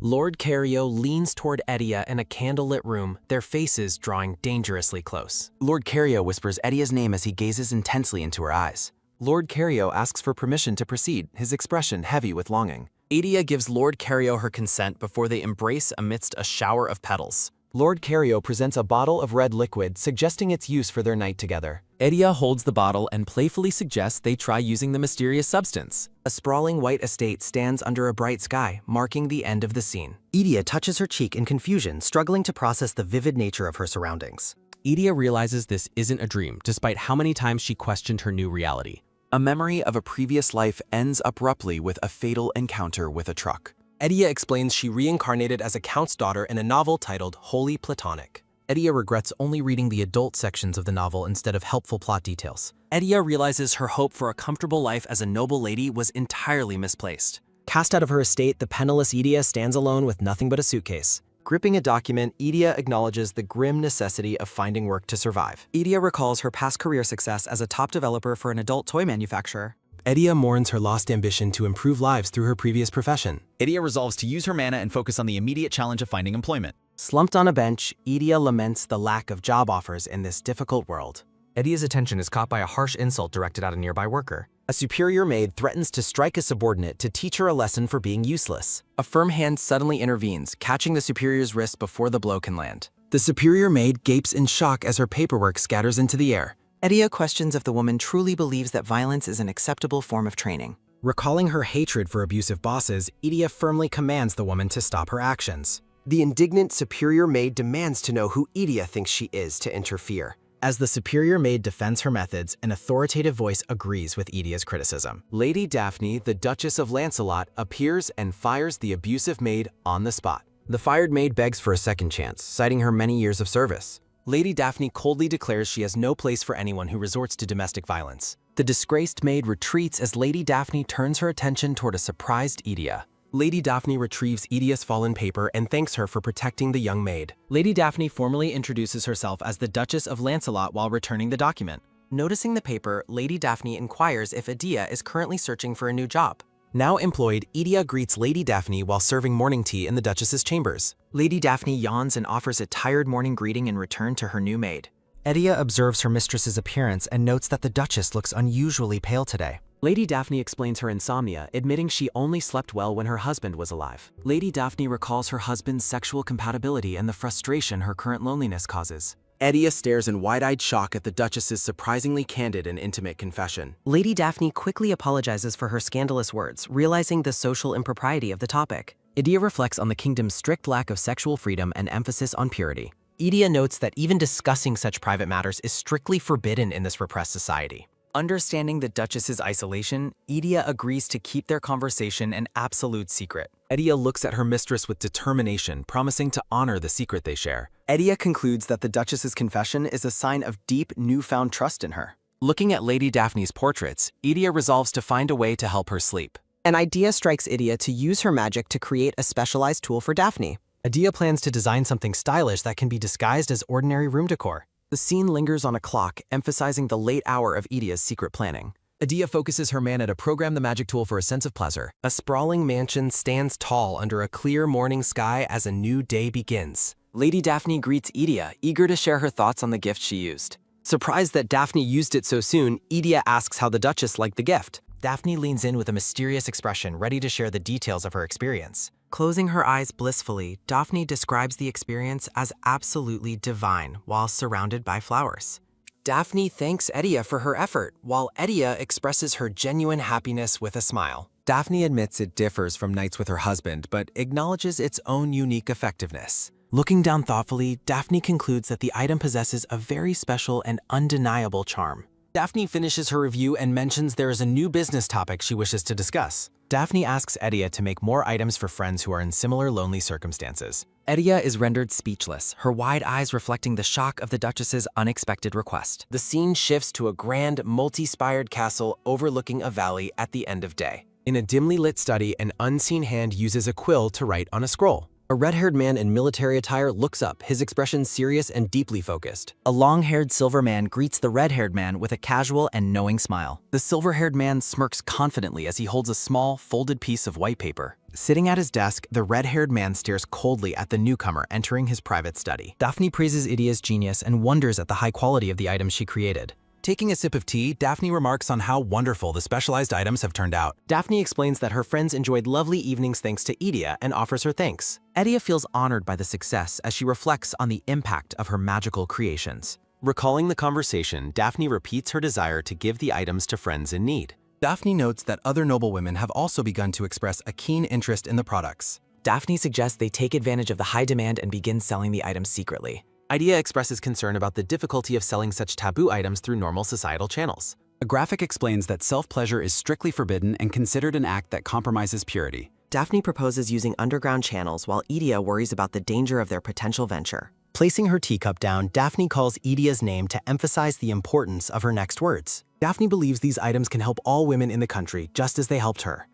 Lord Cario leans toward Edia in a candlelit room, their faces drawing dangerously close. Lord Cario whispers Edia's name as he gazes intensely into her eyes. Lord Cario asks for permission to proceed, his expression heavy with longing. Edia gives Lord Cario her consent before they embrace amidst a shower of petals. Lord Cario presents a bottle of red liquid, suggesting its use for their night together. Edia holds the bottle and playfully suggests they try using the mysterious substance. A sprawling white estate stands under a bright sky, marking the end of the scene. Edia touches her cheek in confusion, struggling to process the vivid nature of her surroundings. Edia realizes this isn't a dream, despite how many times she questioned her new reality. A memory of a previous life ends abruptly with a fatal encounter with a truck. Edia explains she reincarnated as a count's daughter in a novel titled Holy Platonic. Edia regrets only reading the adult sections of the novel instead of helpful plot details. Edia realizes her hope for a comfortable life as a noble lady was entirely misplaced. Cast out of her estate, the penniless Edia stands alone with nothing but a suitcase. Gripping a document, Edia acknowledges the grim necessity of finding work to survive. Edia recalls her past career success as a top developer for an adult toy manufacturer. Edia mourns her lost ambition to improve lives through her previous profession. Edia resolves to use her mana and focus on the immediate challenge of finding employment. Slumped on a bench, Edia laments the lack of job offers in this difficult world. Edia's attention is caught by a harsh insult directed at a nearby worker. A superior maid threatens to strike a subordinate to teach her a lesson for being useless. A firm hand suddenly intervenes, catching the superior's wrist before the blow can land. The superior maid gapes in shock as her paperwork scatters into the air. Edia questions if the woman truly believes that violence is an acceptable form of training. Recalling her hatred for abusive bosses, Edia firmly commands the woman to stop her actions. The indignant superior maid demands to know who Edia thinks she is to interfere. As the superior maid defends her methods, an authoritative voice agrees with Edia's criticism. Lady Daphne, the Duchess of Lancelot, appears and fires the abusive maid on the spot. The fired maid begs for a second chance, citing her many years of service. Lady Daphne coldly declares she has no place for anyone who resorts to domestic violence. The disgraced maid retreats as Lady Daphne turns her attention toward a surprised Edia. Lady Daphne retrieves Edia's fallen paper and thanks her for protecting the young maid. Lady Daphne formally introduces herself as the Duchess of Lancelot while returning the document. Noticing the paper, Lady Daphne inquires if Edia is currently searching for a new job. Now employed, Edia greets Lady Daphne while serving morning tea in the Duchess's chambers. Lady Daphne yawns and offers a tired morning greeting in return to her new maid. Edia observes her mistress's appearance and notes that the Duchess looks unusually pale today. Lady Daphne explains her insomnia, admitting she only slept well when her husband was alive. Lady Daphne recalls her husband's sexual compatibility and the frustration her current loneliness causes. Edia stares in wide-eyed shock at the Duchess's surprisingly candid and intimate confession. Lady Daphne quickly apologizes for her scandalous words, realizing the social impropriety of the topic. Edia reflects on the kingdom's strict lack of sexual freedom and emphasis on purity. Edia notes that even discussing such private matters is strictly forbidden in this repressed society. Understanding the Duchess's isolation, Edia agrees to keep their conversation an absolute secret. Edia looks at her mistress with determination, promising to honor the secret they share. Edia concludes that the Duchess's confession is a sign of deep, newfound trust in her. Looking at Lady Daphne's portraits, Edia resolves to find a way to help her sleep. An idea strikes Edia to use her magic to create a specialized tool for Daphne. Edia plans to design something stylish that can be disguised as ordinary room decor. The scene lingers on a clock, emphasizing the late hour of Edia's secret planning. Edia focuses her mana to program the magic tool for a sense of pleasure. A sprawling mansion stands tall under a clear morning sky as a new day begins. Lady Daphne greets Edia, eager to share her thoughts on the gift she used. Surprised that Daphne used it so soon, Edia asks how the Duchess liked the gift. Daphne leans in with a mysterious expression, ready to share the details of her experience. Closing her eyes blissfully, Daphne describes the experience as absolutely divine while surrounded by flowers. Daphne thanks Edia for her effort, while Edia expresses her genuine happiness with a smile. Daphne admits it differs from nights with her husband, but acknowledges its own unique effectiveness. Looking down thoughtfully, Daphne concludes that the item possesses a very special and undeniable charm. Daphne finishes her review and mentions there is a new business topic she wishes to discuss. Daphne asks Edia to make more items for friends who are in similar lonely circumstances. Edia is rendered speechless, her wide eyes reflecting the shock of the Duchess's unexpected request. The scene shifts to a grand, multi-spired castle overlooking a valley at the end of day. In a dimly lit study, an unseen hand uses a quill to write on a scroll. A red-haired man in military attire looks up, his expression serious and deeply focused. A long-haired silver man greets the red-haired man with a casual and knowing smile. The silver-haired man smirks confidently as he holds a small, folded piece of white paper. Sitting at his desk, the red-haired man stares coldly at the newcomer entering his private study. Daphne praises Idia's genius and wonders at the high quality of the items she created. Taking a sip of tea, Daphne remarks on how wonderful the specialized items have turned out. Daphne explains that her friends enjoyed lovely evenings thanks to Idia and offers her thanks. Idia feels honored by the success as she reflects on the impact of her magical creations. Recalling the conversation, Daphne repeats her desire to give the items to friends in need. Daphne notes that other noblewomen have also begun to express a keen interest in the products. Daphne suggests they take advantage of the high demand and begin selling the items secretly. Idia expresses concern about the difficulty of selling such taboo items through normal societal channels. A graphic explains that self-pleasure is strictly forbidden and considered an act that compromises purity. Daphne proposes using underground channels while Idia worries about the danger of their potential venture. Placing her teacup down, Daphne calls Idia's name to emphasize the importance of her next words. Daphne believes these items can help all women in the country, just as they helped her.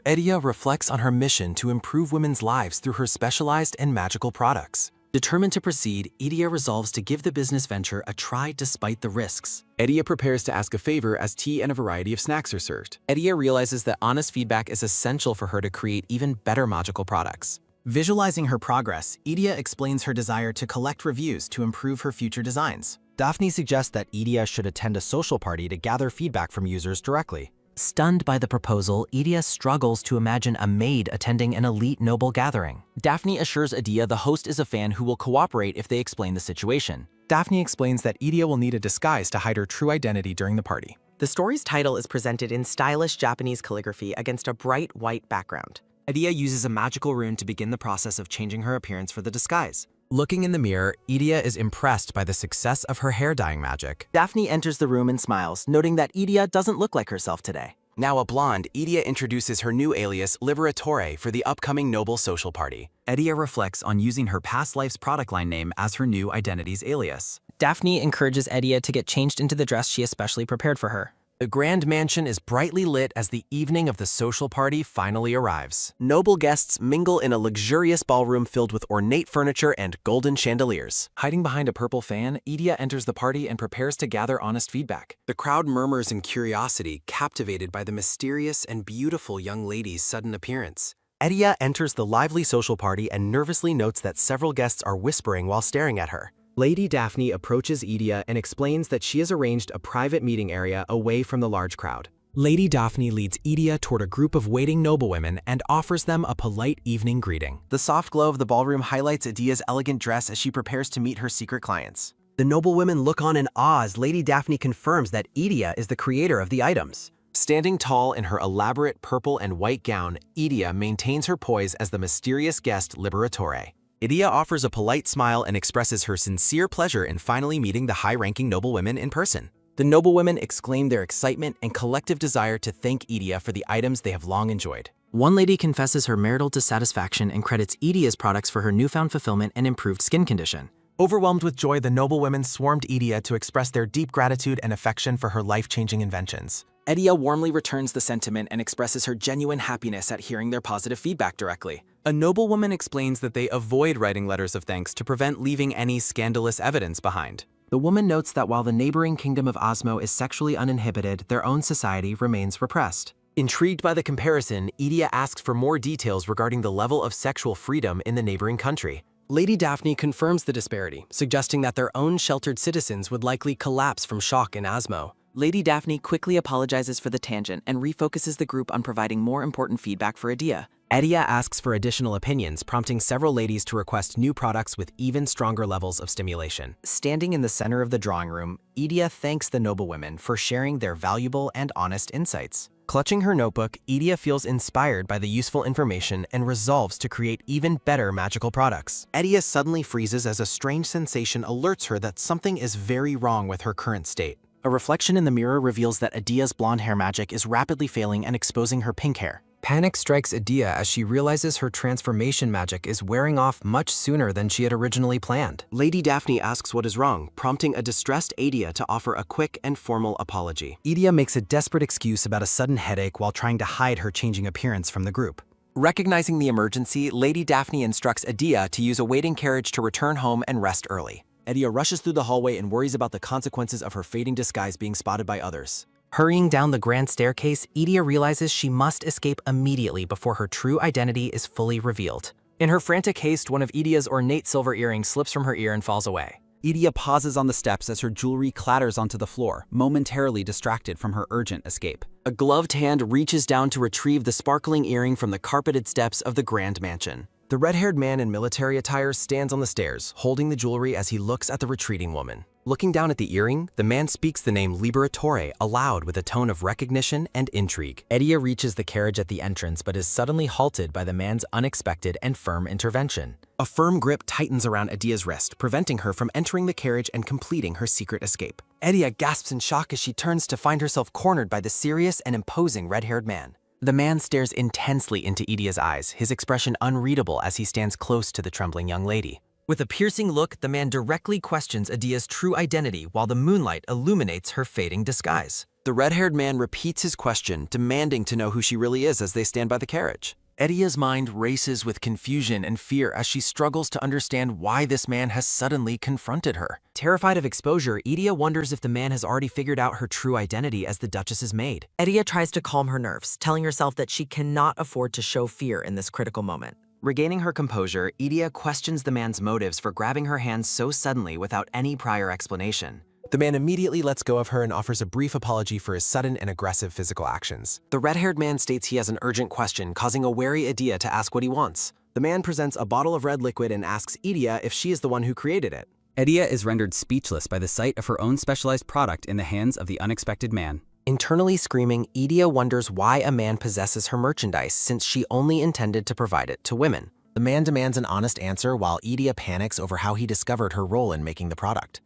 Idia reflects on her mission to improve women's lives through her specialized and magical products. Determined to proceed, Idia resolves to give the business venture a try despite the risks. Idia prepares to ask a favor as tea and a variety of snacks are served. Idia realizes that honest feedback is essential for her to create even better magical products. Visualizing her progress, Idia explains her desire to collect reviews to improve her future designs. Daphne suggests that Idia should attend a social party to gather feedback from users directly. Stunned by the proposal, Idia struggles to imagine a maid attending an elite noble gathering. Daphne assures Idia the host is a fan who will cooperate if they explain the situation. Daphne explains that Idia will need a disguise to hide her true identity during the party. The story's title is presented in stylish Japanese calligraphy against a bright white background. Idia uses a magical rune to begin the process of changing her appearance for the disguise. Looking in the mirror, Idia is impressed by the success of her hair dyeing magic. Daphne enters the room and smiles, noting that Idia doesn't look like herself today. Now a blonde, Idia introduces her new alias, Liberatore, for the upcoming noble social party. Idia reflects on using her past life's product line name as her new identity's alias. Daphne encourages Idia to get changed into the dress she especially prepared for her. The grand mansion is brightly lit as the evening of the social party finally arrives. Noble guests mingle in a luxurious ballroom filled with ornate furniture and golden chandeliers. Hiding behind a purple fan, Idia enters the party and prepares to gather honest feedback. The crowd murmurs in curiosity, captivated by the mysterious and beautiful young lady's sudden appearance. Idia enters the lively social party and nervously notes that several guests are whispering while staring at her. Lady Daphne approaches Idia and explains that she has arranged a private meeting area away from the large crowd. Lady Daphne leads Idia toward a group of waiting noblewomen and offers them a polite evening greeting. The soft glow of the ballroom highlights Idia's elegant dress as she prepares to meet her secret clients. The noblewomen look on in awe as Lady Daphne confirms that Idia is the creator of the items. Standing tall in her elaborate purple and white gown, Idia maintains her poise as the mysterious guest Liberatore. Idia offers a polite smile and expresses her sincere pleasure in finally meeting the high-ranking noblewomen in person. The noblewomen exclaim their excitement and collective desire to thank Idia for the items they have long enjoyed. One lady confesses her marital dissatisfaction and credits Idia's products for her newfound fulfillment and improved skin condition. Overwhelmed with joy, the noblewomen swarmed Idia to express their deep gratitude and affection for her life-changing inventions. Idia warmly returns the sentiment and expresses her genuine happiness at hearing their positive feedback directly. A noblewoman explains that they avoid writing letters of thanks to prevent leaving any scandalous evidence behind. The woman notes that while the neighboring kingdom of Osmo is sexually uninhibited, their own society remains repressed. Intrigued by the comparison, Idia asks for more details regarding the level of sexual freedom in the neighboring country. Lady Daphne confirms the disparity, suggesting that their own sheltered citizens would likely collapse from shock in Osmo. Lady Daphne quickly apologizes for the tangent and refocuses the group on providing more important feedback for Idia. Idia asks for additional opinions, prompting several ladies to request new products with even stronger levels of stimulation. Standing in the center of the drawing room, Idia thanks the noblewomen for sharing their valuable and honest insights. Clutching her notebook, Idia feels inspired by the useful information and resolves to create even better magical products. Idia suddenly freezes as a strange sensation alerts her that something is very wrong with her current state. A reflection in the mirror reveals that Idia's blonde hair magic is rapidly failing and exposing her pink hair. Panic strikes Idia as she realizes her transformation magic is wearing off much sooner than she had originally planned. Lady Daphne asks what is wrong, prompting a distressed Idia to offer a quick and formal apology. Idia makes a desperate excuse about a sudden headache while trying to hide her changing appearance from the group. Recognizing the emergency, Lady Daphne instructs Adia to use a waiting carriage to return home and rest early. Adia rushes through the hallway and worries about the consequences of her fading disguise being spotted by others. Hurrying down the grand staircase, Adia realizes she must escape immediately before her true identity is fully revealed. In her frantic haste, one of Adia's ornate silver earrings slips from her ear and falls away. Adia pauses on the steps as her jewelry clatters onto the floor, momentarily distracted from her urgent escape. A gloved hand reaches down to retrieve the sparkling earring from the carpeted steps of the grand mansion. The red-haired man in military attire stands on the stairs, holding the jewelry as he looks at the retreating woman. Looking down at the earring, the man speaks the name Liberatore aloud with a tone of recognition and intrigue. Adia reaches the carriage at the entrance but is suddenly halted by the man's unexpected and firm intervention. A firm grip tightens around Adia's wrist, preventing her from entering the carriage and completing her secret escape. Adia gasps in shock as she turns to find herself cornered by the serious and imposing red-haired man. The man stares intensely into Adia's eyes, his expression unreadable as he stands close to the trembling young lady. With a piercing look, the man directly questions Adia's true identity while the moonlight illuminates her fading disguise. The red-haired man repeats his question, demanding to know who she really is as they stand by the carriage. Adia's mind races with confusion and fear as she struggles to understand why this man has suddenly confronted her. Terrified of exposure, Adia wonders if the man has already figured out her true identity as the Duchess's maid. Adia tries to calm her nerves, telling herself that she cannot afford to show fear in this critical moment. Regaining her composure, Adia questions the man's motives for grabbing her hands so suddenly without any prior explanation. The man immediately lets go of her and offers a brief apology for his sudden and aggressive physical actions. The red-haired man states he has an urgent question, causing a wary Adia to ask what he wants. The man presents a bottle of red liquid and asks Adia if she is the one who created it. Adia is rendered speechless by the sight of her own specialized product in the hands of the unexpected man. Internally screaming, Adia wonders why a man possesses her merchandise since she only intended to provide it to women. The man demands an honest answer while Adia panics over how he discovered her role in making the product.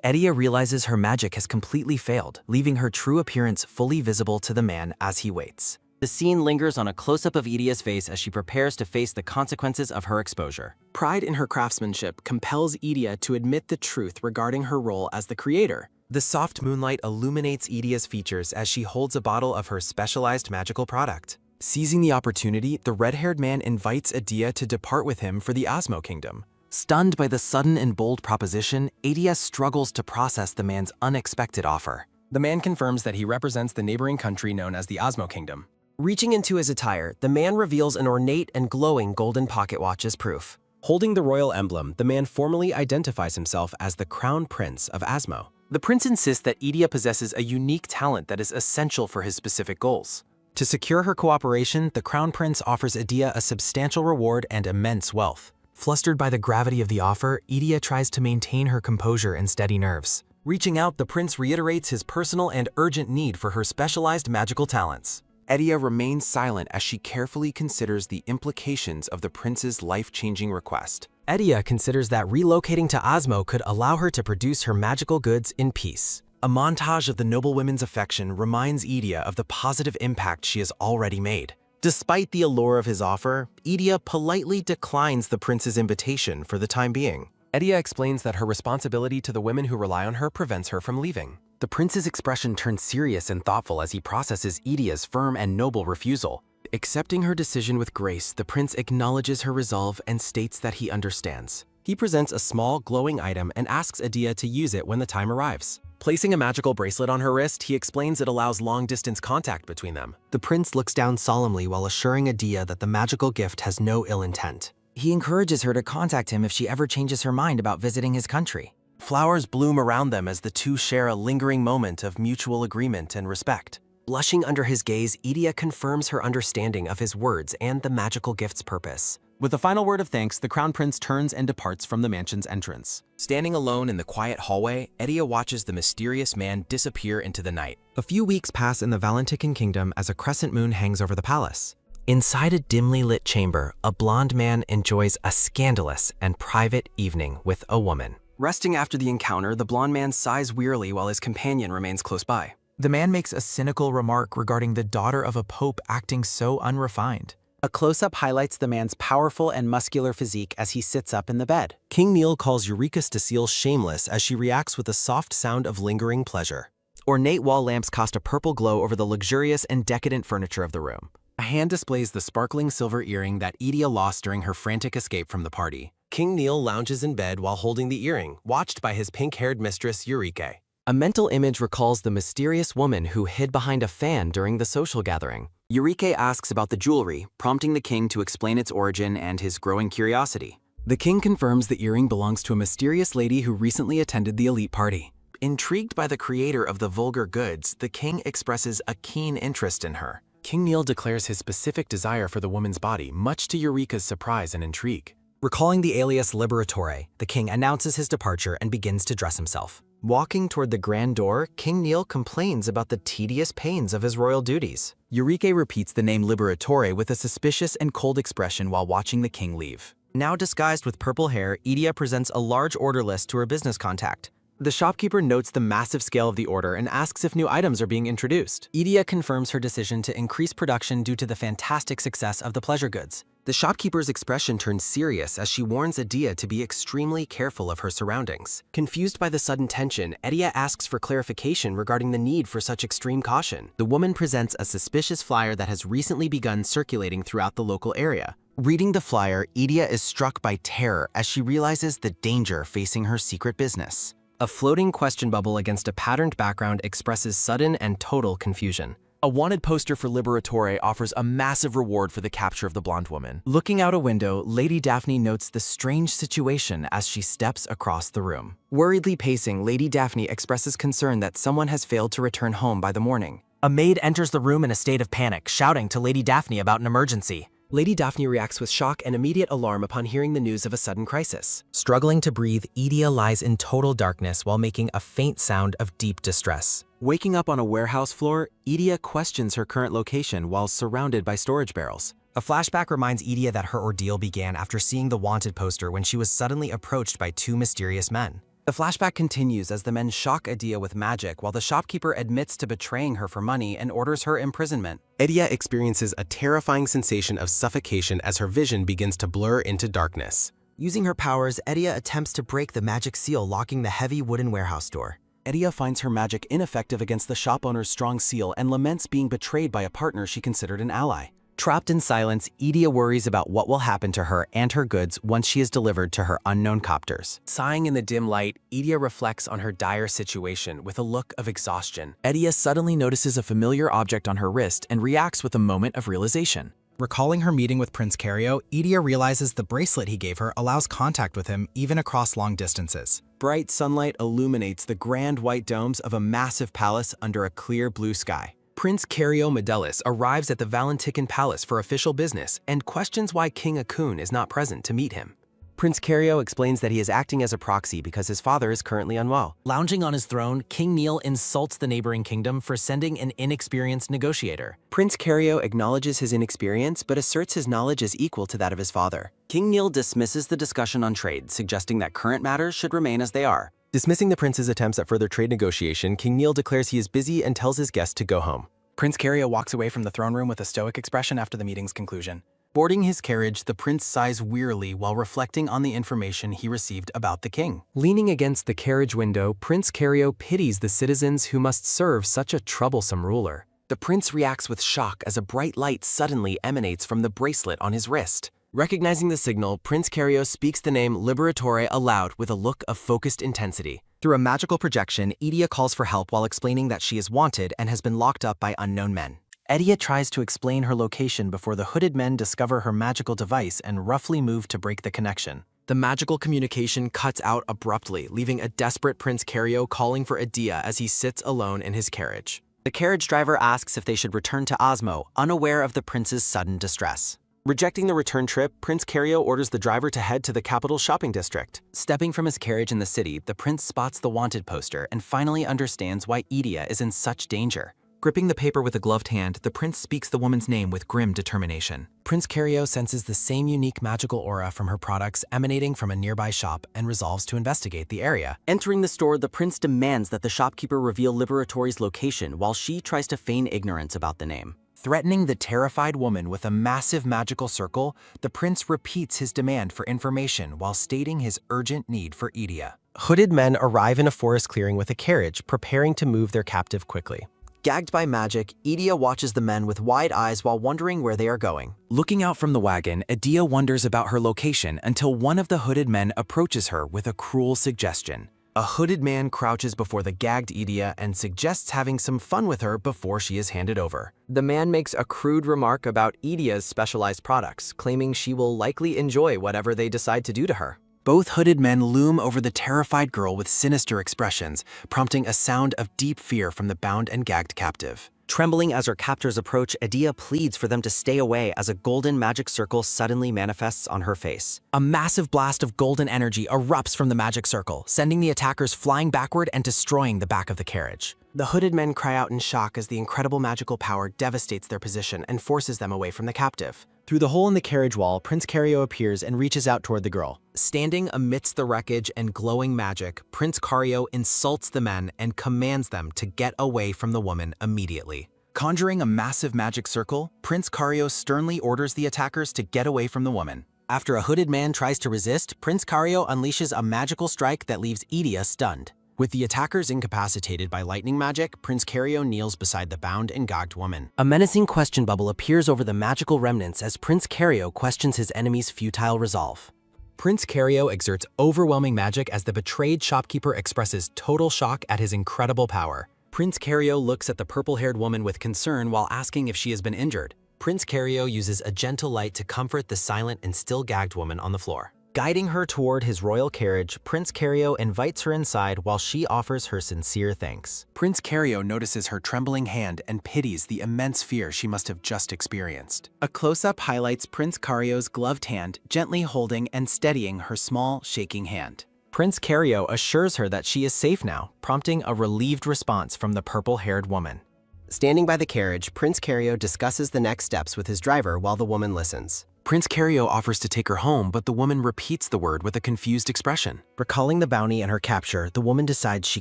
Adia realizes her magic has completely failed, leaving her true appearance fully visible to the man as he waits. The scene lingers on a close-up of Adia's face as she prepares to face the consequences of her exposure. Pride in her craftsmanship compels Adia to admit the truth regarding her role as the creator. The soft moonlight illuminates Adia's features as she holds a bottle of her specialized magical product. Seizing the opportunity, the red-haired man invites Adia to depart with him for the Osmo Kingdom. Stunned by the sudden and bold proposition, Adia struggles to process the man's unexpected offer. The man confirms that he represents the neighboring country known as the Osmo Kingdom. Reaching into his attire, the man reveals an ornate and glowing golden pocket watch as proof. Holding the royal emblem, the man formally identifies himself as the Crown Prince of Osmo. The prince insists that Adia possesses a unique talent that is essential for his specific goals. To secure her cooperation, the Crown Prince offers Adia a substantial reward and immense wealth. Flustered by the gravity of the offer, Adia tries to maintain her composure and steady nerves. Reaching out, the prince reiterates his personal and urgent need for her specialized magical talents. Adia remains silent as she carefully considers the implications of the prince's life-changing request. Adia considers that relocating to Osmo could allow her to produce her magical goods in peace. A montage of the noblewomen's affection reminds Adia of the positive impact she has already made. Despite the allure of his offer, Adia politely declines the prince's invitation for the time being. Adia explains that her responsibility to the women who rely on her prevents her from leaving. The prince's expression turns serious and thoughtful as he processes Adia's firm and noble refusal. Accepting her decision with grace, the prince acknowledges her resolve and states that he understands. He presents a small, glowing item and asks Adia to use it when the time arrives. Placing a magical bracelet on her wrist, he explains it allows long-distance contact between them. The prince looks down solemnly while assuring Adia that the magical gift has no ill intent. He encourages her to contact him if she ever changes her mind about visiting his country. Flowers bloom around them as the two share a lingering moment of mutual agreement and respect. Blushing under his gaze, Adia confirms her understanding of his words and the magical gift's purpose. With a final word of thanks, the Crown Prince turns and departs from the mansion's entrance. Standing alone in the quiet hallway, Adia watches the mysterious man disappear into the night. A few weeks pass in the Valentikon Kingdom as a crescent moon hangs over the palace. Inside a dimly lit chamber, a blonde man enjoys a scandalous and private evening with a woman. Resting after the encounter, the blonde man sighs wearily while his companion remains close by. The man makes a cynical remark regarding the daughter of a pope acting so unrefined. A close-up highlights the man's powerful and muscular physique as he sits up in the bed. King Neil calls Eureka Stacile shameless as she reacts with a soft sound of lingering pleasure. Ornate wall lamps cast a purple glow over the luxurious and decadent furniture of the room. A hand displays the sparkling silver earring that Idia lost during her frantic escape from the party. King Neil lounges in bed while holding the earring, watched by his pink-haired mistress Eureka. A mental image recalls the mysterious woman who hid behind a fan during the social gathering. Eureka asks about the jewelry, prompting the king to explain its origin and his growing curiosity. The king confirms the earring belongs to a mysterious lady who recently attended the elite party. Intrigued by the creator of the vulgar goods, the king expresses a keen interest in her. King Neil declares his specific desire for the woman's body, much to Eureka's surprise and intrigue. Recalling the alias Liberatore, the king announces his departure and begins to dress himself. Walking toward the grand door, King Neil complains about the tedious pains of his royal duties. Eureka repeats the name Liberatore with a suspicious and cold expression while watching the king leave. Now disguised with purple hair, Idia presents a large order list to her business contact. The shopkeeper notes the massive scale of the order and asks if new items are being introduced. Idia confirms her decision to increase production due to the fantastic success of the pleasure goods. The shopkeeper's expression turns serious as she warns Idia to be extremely careful of her surroundings. Confused by the sudden tension, Idia asks for clarification regarding the need for such extreme caution. The woman presents a suspicious flyer that has recently begun circulating throughout the local area. Reading the flyer, Idia is struck by terror as she realizes the danger facing her secret business. A floating question bubble against a patterned background expresses sudden and total confusion. A wanted poster for Liberatore offers a massive reward for the capture of the blonde woman. Looking out a window, Lady Daphne notes the strange situation as she steps across the room. Worriedly pacing, Lady Daphne expresses concern that someone has failed to return home by the morning. A maid enters the room in a state of panic, shouting to Lady Daphne about an emergency. Lady Daphne reacts with shock and immediate alarm upon hearing the news of a sudden crisis. Struggling to breathe, Idia lies in total darkness while making a faint sound of deep distress. Waking up on a warehouse floor, Idia questions her current location while surrounded by storage barrels. A flashback reminds Idia that her ordeal began after seeing the wanted poster when she was suddenly approached by two mysterious men. The flashback continues as the men shock Idia with magic while the shopkeeper admits to betraying her for money and orders her imprisonment. Idia experiences a terrifying sensation of suffocation as her vision begins to blur into darkness. Using her powers, Idia attempts to break the magic seal locking the heavy wooden warehouse door. Idia finds her magic ineffective against the shop owner's strong seal and laments being betrayed by a partner she considered an ally. Trapped in silence, Idia worries about what will happen to her and her goods once she is delivered to her unknown copters. Sighing in the dim light, Idia reflects on her dire situation with a look of exhaustion. Idia suddenly notices a familiar object on her wrist and reacts with a moment of realization. Recalling her meeting with Prince Cario, Idia realizes the bracelet he gave her allows contact with him even across long distances. Bright sunlight illuminates the grand white domes of a massive palace under a clear blue sky. Prince Cario Medellis arrives at the Valentican Palace for official business and questions why King Akun is not present to meet him. Prince Cario explains that he is acting as a proxy because his father is currently unwell. Lounging on his throne, King Neil insults the neighboring kingdom for sending an inexperienced negotiator. Prince Cario acknowledges his inexperience but asserts his knowledge is equal to that of his father. King Neil dismisses the discussion on trade, suggesting that current matters should remain as they are. Dismissing the prince's attempts at further trade negotiation, King Neil declares he is busy and tells his guest to go home. Prince Cario walks away from the throne room with a stoic expression after the meeting's conclusion. Boarding his carriage, the prince sighs wearily while reflecting on the information he received about the king. Leaning against the carriage window, Prince Cario pities the citizens who must serve such a troublesome ruler. The prince reacts with shock as a bright light suddenly emanates from the bracelet on his wrist. Recognizing the signal, Prince Cario speaks the name Liberatore aloud with a look of focused intensity. Through a magical projection, Idia calls for help while explaining that she is wanted and has been locked up by unknown men. Idia tries to explain her location before the hooded men discover her magical device and roughly move to break the connection. The magical communication cuts out abruptly, leaving a desperate Prince Cario calling for Idia as he sits alone in his carriage. The carriage driver asks if they should return to Osmo, unaware of the prince's sudden distress. Rejecting the return trip, Prince Cario orders the driver to head to the capital shopping district. Stepping from his carriage in the city, the prince spots the wanted poster and finally understands why Idia is in such danger. Gripping the paper with a gloved hand, the prince speaks the woman's name with grim determination. Prince Cario senses the same unique magical aura from her products emanating from a nearby shop and resolves to investigate the area. Entering the store, the prince demands that the shopkeeper reveal Liberatore's location while she tries to feign ignorance about the name. Threatening the terrified woman with a massive magical circle, the prince repeats his demand for information while stating his urgent need for Idia. Hooded men arrive in a forest clearing with a carriage, preparing to move their captive quickly. Gagged by magic, Idia watches the men with wide eyes while wondering where they are going. Looking out from the wagon, Idia wonders about her location until one of the hooded men approaches her with a cruel suggestion. A hooded man crouches before the gagged Idia and suggests having some fun with her before she is handed over. The man makes a crude remark about Idia's specialized products, claiming she will likely enjoy whatever they decide to do to her. Both hooded men loom over the terrified girl with sinister expressions, prompting a sound of deep fear from the bound and gagged captive. Trembling as her captors approach, Idia pleads for them to stay away as a golden magic circle suddenly manifests on her face. A massive blast of golden energy erupts from the magic circle, sending the attackers flying backward and destroying the back of the carriage. The hooded men cry out in shock as the incredible magical power devastates their position and forces them away from the captive. Through the hole in the carriage wall, Prince Cario appears and reaches out toward the girl. Standing amidst the wreckage and glowing magic, Prince Cario insults the men and commands them to get away from the woman immediately. Conjuring a massive magic circle, Prince Cario sternly orders the attackers to get away from the woman. After a hooded man tries to resist, Prince Cario unleashes a magical strike that leaves Idia stunned. With the attackers incapacitated by lightning magic, Prince Cario kneels beside the bound and gagged woman. A menacing question bubble appears over the magical remnants as Prince Cario questions his enemy's futile resolve. Prince Cario exerts overwhelming magic as the betrayed shopkeeper expresses total shock at his incredible power. Prince Cario looks at the purple-haired woman with concern while asking if she has been injured. Prince Cario uses a gentle light to comfort the silent and still gagged woman on the floor. Guiding her toward his royal carriage, Prince Cario invites her inside while she offers her sincere thanks. Prince Cario notices her trembling hand and pities the immense fear she must have just experienced. A close-up highlights Prince Cario's gloved hand gently holding and steadying her small, shaking hand. Prince Cario assures her that she is safe now, prompting a relieved response from the purple-haired woman. Standing by the carriage, Prince Cario discusses the next steps with his driver while the woman listens. Prince Cario offers to take her home, but the woman repeats the word with a confused expression. Recalling the bounty and her capture, the woman decides she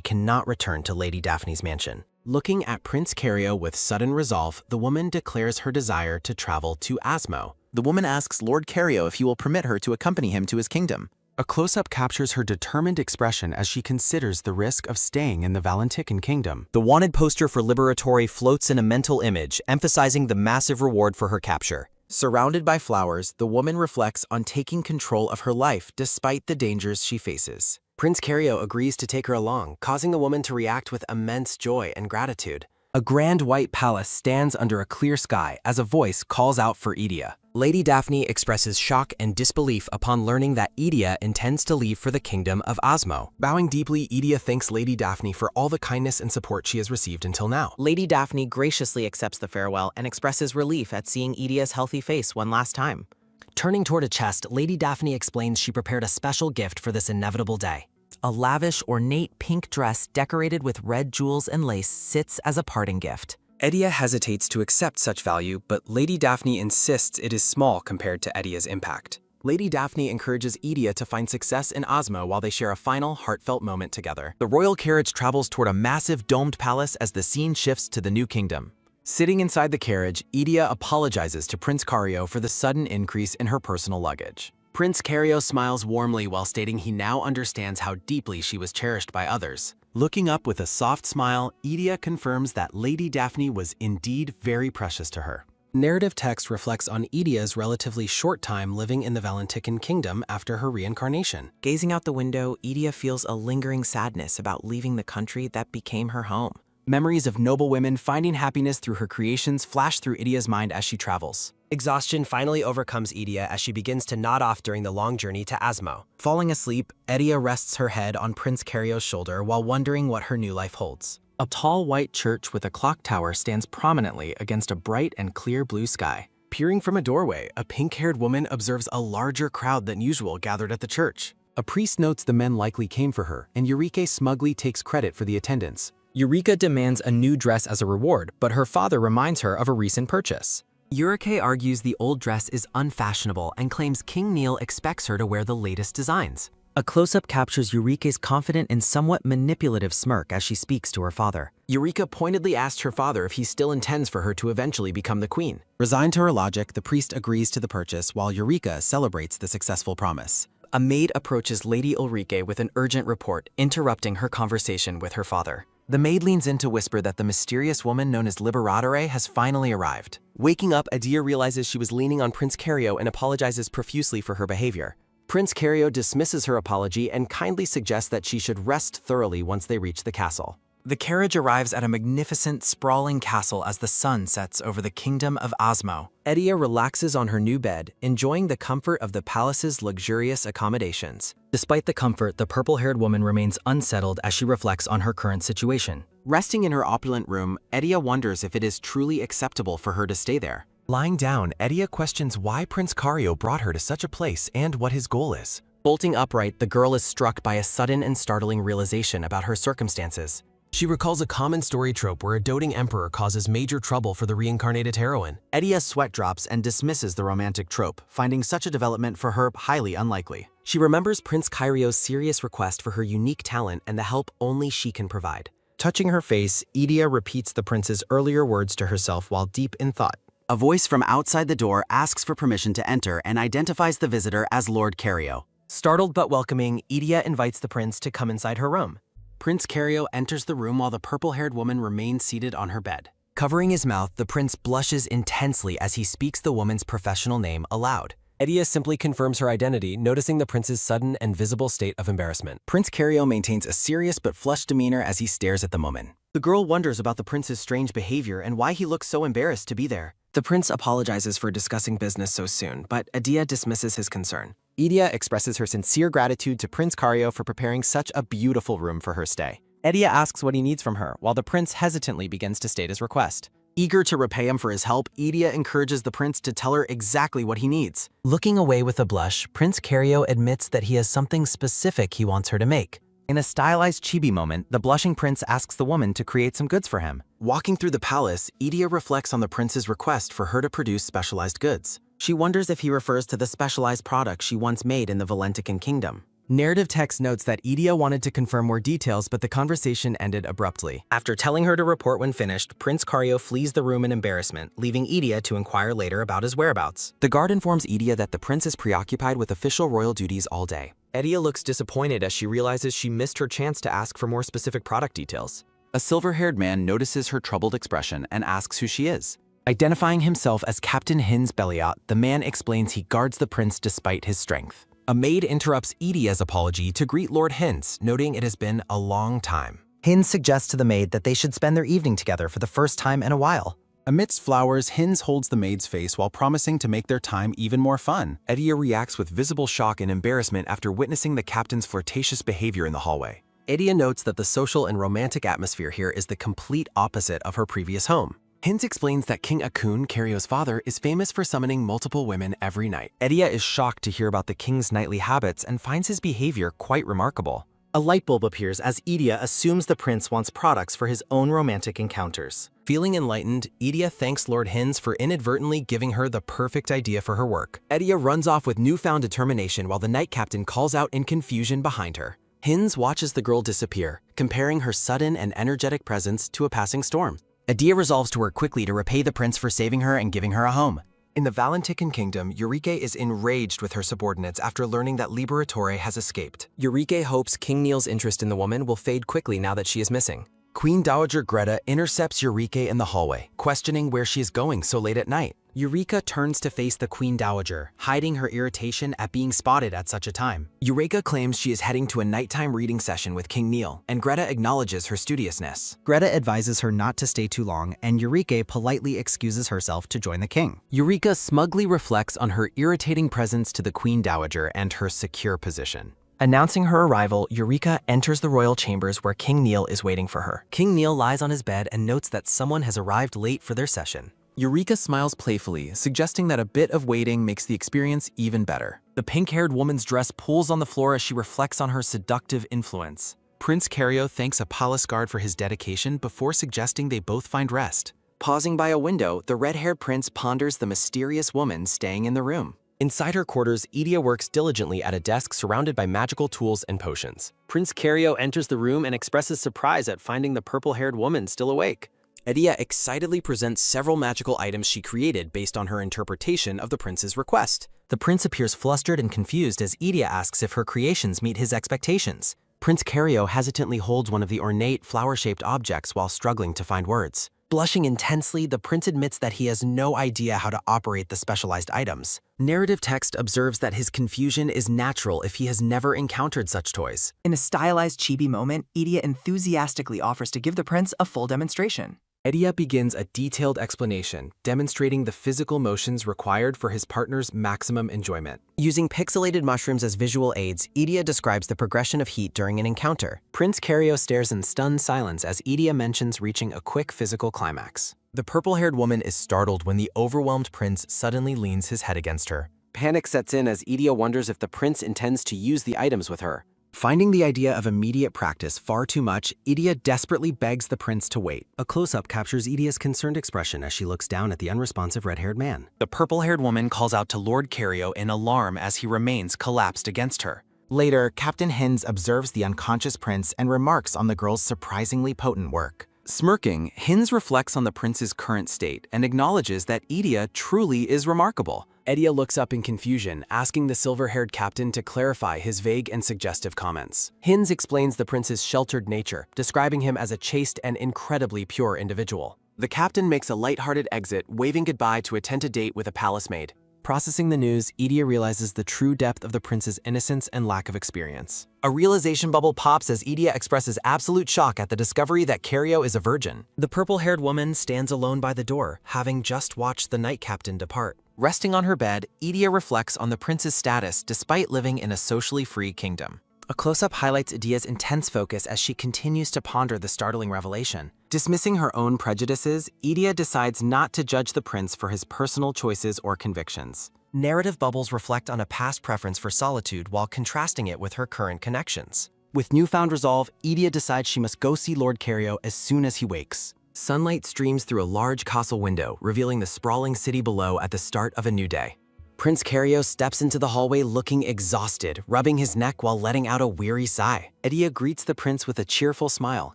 cannot return to Lady Daphne's mansion. Looking at Prince Cario with sudden resolve, the woman declares her desire to travel to Asmo. The woman asks Lord Cario if he will permit her to accompany him to his kingdom. A close-up captures her determined expression as she considers the risk of staying in the Valentycan kingdom. The wanted poster for Liberatory floats in a mental image, emphasizing the massive reward for her capture. Surrounded by flowers, the woman reflects on taking control of her life despite the dangers she faces. Prince Cario agrees to take her along, causing the woman to react with immense joy and gratitude. A grand white palace stands under a clear sky as a voice calls out for Idia. Lady Daphne expresses shock and disbelief upon learning that Idia intends to leave for the kingdom of Asmo. Bowing deeply, Idia thanks Lady Daphne for all the kindness and support she has received until now. Lady Daphne graciously accepts the farewell and expresses relief at seeing Idia's healthy face one last time. Turning toward a chest, Lady Daphne explains she prepared a special gift for this inevitable day. A lavish, ornate pink dress decorated with red jewels and lace sits as a parting gift. Idia hesitates to accept such value, but Lady Daphne insists it is small compared to Idia's impact. Lady Daphne encourages Idia to find success in Asmo while they share a final, heartfelt moment together. The royal carriage travels toward a massive domed palace as the scene shifts to the new kingdom. Sitting inside the carriage, Idia apologizes to Prince Cario for the sudden increase in her personal luggage. Prince Cario smiles warmly while stating he now understands how deeply she was cherished by others. Looking up with a soft smile, Idia confirms that Lady Daphne was indeed very precious to her. Narrative text reflects on Idia's relatively short time living in the Valentycan kingdom after her reincarnation. Gazing out the window, Idia feels a lingering sadness about leaving the country that became her home. Memories of noble women finding happiness through her creations flash through Idia's mind as she travels. Exhaustion finally overcomes Idia as she begins to nod off during the long journey to Asmo. Falling asleep, Idia rests her head on Prince Cario's shoulder while wondering what her new life holds. A tall white church with a clock tower stands prominently against a bright and clear blue sky. Peering from a doorway, a pink-haired woman observes a larger crowd than usual gathered at the church. A priest notes the men likely came for her, and Eureka smugly takes credit for the attendance. Eureka demands a new dress as a reward, but her father reminds her of a recent purchase. Eureka argues the old dress is unfashionable and claims King Neil expects her to wear the latest designs. A close-up captures Eureka's confident and somewhat manipulative smirk as she speaks to her father. Eureka pointedly asks her father if he still intends for her to eventually become the queen. Resigned to her logic, the priest agrees to the purchase while Eureka celebrates the successful promise. A maid approaches Lady Ulrike with an urgent report, interrupting her conversation with her father. The maid leans in to whisper that the mysterious woman known as Liberatore has finally arrived. Waking up, Adia realizes she was leaning on Prince Cario and apologizes profusely for her behavior. Prince Cario dismisses her apology and kindly suggests that she should rest thoroughly once they reach the castle. The carriage arrives at a magnificent, sprawling castle as the sun sets over the kingdom of Osmo. Adia relaxes on her new bed, enjoying the comfort of the palace's luxurious accommodations. Despite the comfort, the purple-haired woman remains unsettled as she reflects on her current situation. Resting in her opulent room, Adia wonders if it is truly acceptable for her to stay there. Lying down, Adia questions why Prince Cario brought her to such a place and what his goal is. Bolting upright, the girl is struck by a sudden and startling realization about her circumstances. She recalls a common story trope where a doting emperor causes major trouble for the reincarnated heroine. Adia's sweat drops and dismisses the romantic trope, finding such a development for her highly unlikely. She remembers Prince Cario's serious request for her unique talent and the help only she can provide. Touching her face, Adia repeats the prince's earlier words to herself while deep in thought. A voice from outside the door asks for permission to enter and identifies the visitor as Lord Cario. Startled but welcoming, Adia invites the prince to come inside her room. Prince Cario enters the room while the purple-haired woman remains seated on her bed. Covering his mouth, the prince blushes intensely as he speaks the woman's professional name aloud. Adia simply confirms her identity, noticing the prince's sudden and visible state of embarrassment. Prince Cario maintains a serious but flushed demeanor as he stares at the woman. The girl wonders about the prince's strange behavior and why he looks so embarrassed to be there. The prince apologizes for discussing business so soon, but Adia dismisses his concern. Adia expresses her sincere gratitude to Prince Cario for preparing such a beautiful room for her stay. Adia asks what he needs from her, while the prince hesitantly begins to state his request. Eager to repay him for his help, Adia encourages the prince to tell her exactly what he needs. Looking away with a blush, Prince Cario admits that he has something specific he wants her to make. In a stylized chibi moment, the blushing prince asks the woman to create some goods for him. Walking through the palace, Adia reflects on the prince's request for her to produce specialized goods. She wonders if he refers to the specialized products she once made in the Valentican kingdom. Narrative text notes that Adia wanted to confirm more details, but the conversation ended abruptly. After telling her to report when finished, Prince Cario flees the room in embarrassment, leaving Adia to inquire later about his whereabouts. The guard informs Adia that the prince is preoccupied with official royal duties all day. Adia looks disappointed as she realizes she missed her chance to ask for more specific product details. A silver-haired man notices her troubled expression and asks who she is. Identifying himself as Captain Hin's Belliot, the man explains he guards the prince despite his strength. A maid interrupts Adia's apology to greet Lord Hins, noting it has been a long time. Hins suggests to the maid that they should spend their evening together for the first time in a while. Amidst flowers, Hins holds the maid's face while promising to make their time even more fun. Adia reacts with visible shock and embarrassment after witnessing the captain's flirtatious behavior in the hallway. Adia notes that the social and romantic atmosphere here is the complete opposite of her previous home. Hins explains that King Akun, Cario's father, is famous for summoning multiple women every night. Adia is shocked to hear about the king's nightly habits and finds his behavior quite remarkable. A light bulb appears as Adia assumes the prince wants products for his own romantic encounters. Feeling enlightened, Adia thanks Lord Hins for inadvertently giving her the perfect idea for her work. Adia runs off with newfound determination while the night captain calls out in confusion behind her. Hins watches the girl disappear, comparing her sudden and energetic presence to a passing storm. Adia resolves to work quickly to repay the prince for saving her and giving her a home. In the Valentican kingdom, Eureke is enraged with her subordinates after learning that Liberatore has escaped. Eureke hopes King Neil's interest in the woman will fade quickly now that she is missing. Queen Dowager Greta intercepts Eureke in the hallway, questioning where she is going so late at night. Eureka turns to face the Queen Dowager, hiding her irritation at being spotted at such a time. Eureka claims she is heading to a nighttime reading session with King Neil, and Greta acknowledges her studiousness. Greta advises her not to stay too long, and Eureka politely excuses herself to join the king. Eureka smugly reflects on her irritating presence to the Queen Dowager and her secure position. Announcing her arrival, Eureka enters the royal chambers where King Neil is waiting for her. King Neil lies on his bed and notes that someone has arrived late for their session. Eureka smiles playfully, suggesting that a bit of waiting makes the experience even better. The pink-haired woman's dress pulls on the floor as she reflects on her seductive influence. Prince Cario thanks a palace guard for his dedication before suggesting they both find rest. Pausing by a window, the red-haired prince ponders the mysterious woman staying in the room. Inside her quarters, Adia works diligently at a desk surrounded by magical tools and potions. Prince Cario enters the room and expresses surprise at finding the purple-haired woman still awake. Adia excitedly presents several magical items she created based on her interpretation of the prince's request. The prince appears flustered and confused as Adia asks if her creations meet his expectations. Prince Karyo hesitantly holds one of the ornate, flower-shaped objects while struggling to find words. Blushing intensely, the prince admits that he has no idea how to operate the specialized items. Narrative text observes that his confusion is natural if he has never encountered such toys. In a stylized chibi moment, Idia enthusiastically offers to give the prince a full demonstration. Idia begins a detailed explanation, demonstrating the physical motions required for his partner's maximum enjoyment. Using pixelated mushrooms as visual aids, Idia describes the progression of heat during an encounter. Prince Karyo stares in stunned silence as Idia mentions reaching a quick physical climax. The purple-haired woman is startled when the overwhelmed prince suddenly leans his head against her. Panic sets in as Idia wonders if the prince intends to use the items with her. Finding the idea of immediate practice far too much, Idia desperately begs the prince to wait. A close-up captures Idia's concerned expression as she looks down at the unresponsive red-haired man. The purple-haired woman calls out to Lord Karyo in alarm as he remains collapsed against her. Later, Captain Hinz observes the unconscious prince and remarks on the girl's surprisingly potent work. Smirking, Hinz reflects on the prince's current state and acknowledges that Idia truly is remarkable. Idia looks up in confusion, asking the silver-haired captain to clarify his vague and suggestive comments. Hinz explains the prince's sheltered nature, describing him as a chaste and incredibly pure individual. The captain makes a lighthearted exit, waving goodbye to attend a date with a palace maid. Processing the news, Idia realizes the true depth of the prince's innocence and lack of experience. A realization bubble pops as Idia expresses absolute shock at the discovery that Karyo is a virgin. The purple-haired woman stands alone by the door, having just watched the night captain depart. Resting on her bed, Idia reflects on the prince's status despite living in a socially free kingdom. A close-up highlights Idia's intense focus as she continues to ponder the startling revelation. Dismissing her own prejudices, Idia decides not to judge the prince for his personal choices or convictions. Narrative bubbles reflect on a past preference for solitude while contrasting it with her current connections. With newfound resolve, Idia decides she must go see Lord Karyo as soon as he wakes. Sunlight streams through a large castle window, revealing the sprawling city below at the start of a new day. Prince Karyo steps into the hallway looking exhausted, rubbing his neck while letting out a weary sigh. Idia greets the prince with a cheerful smile,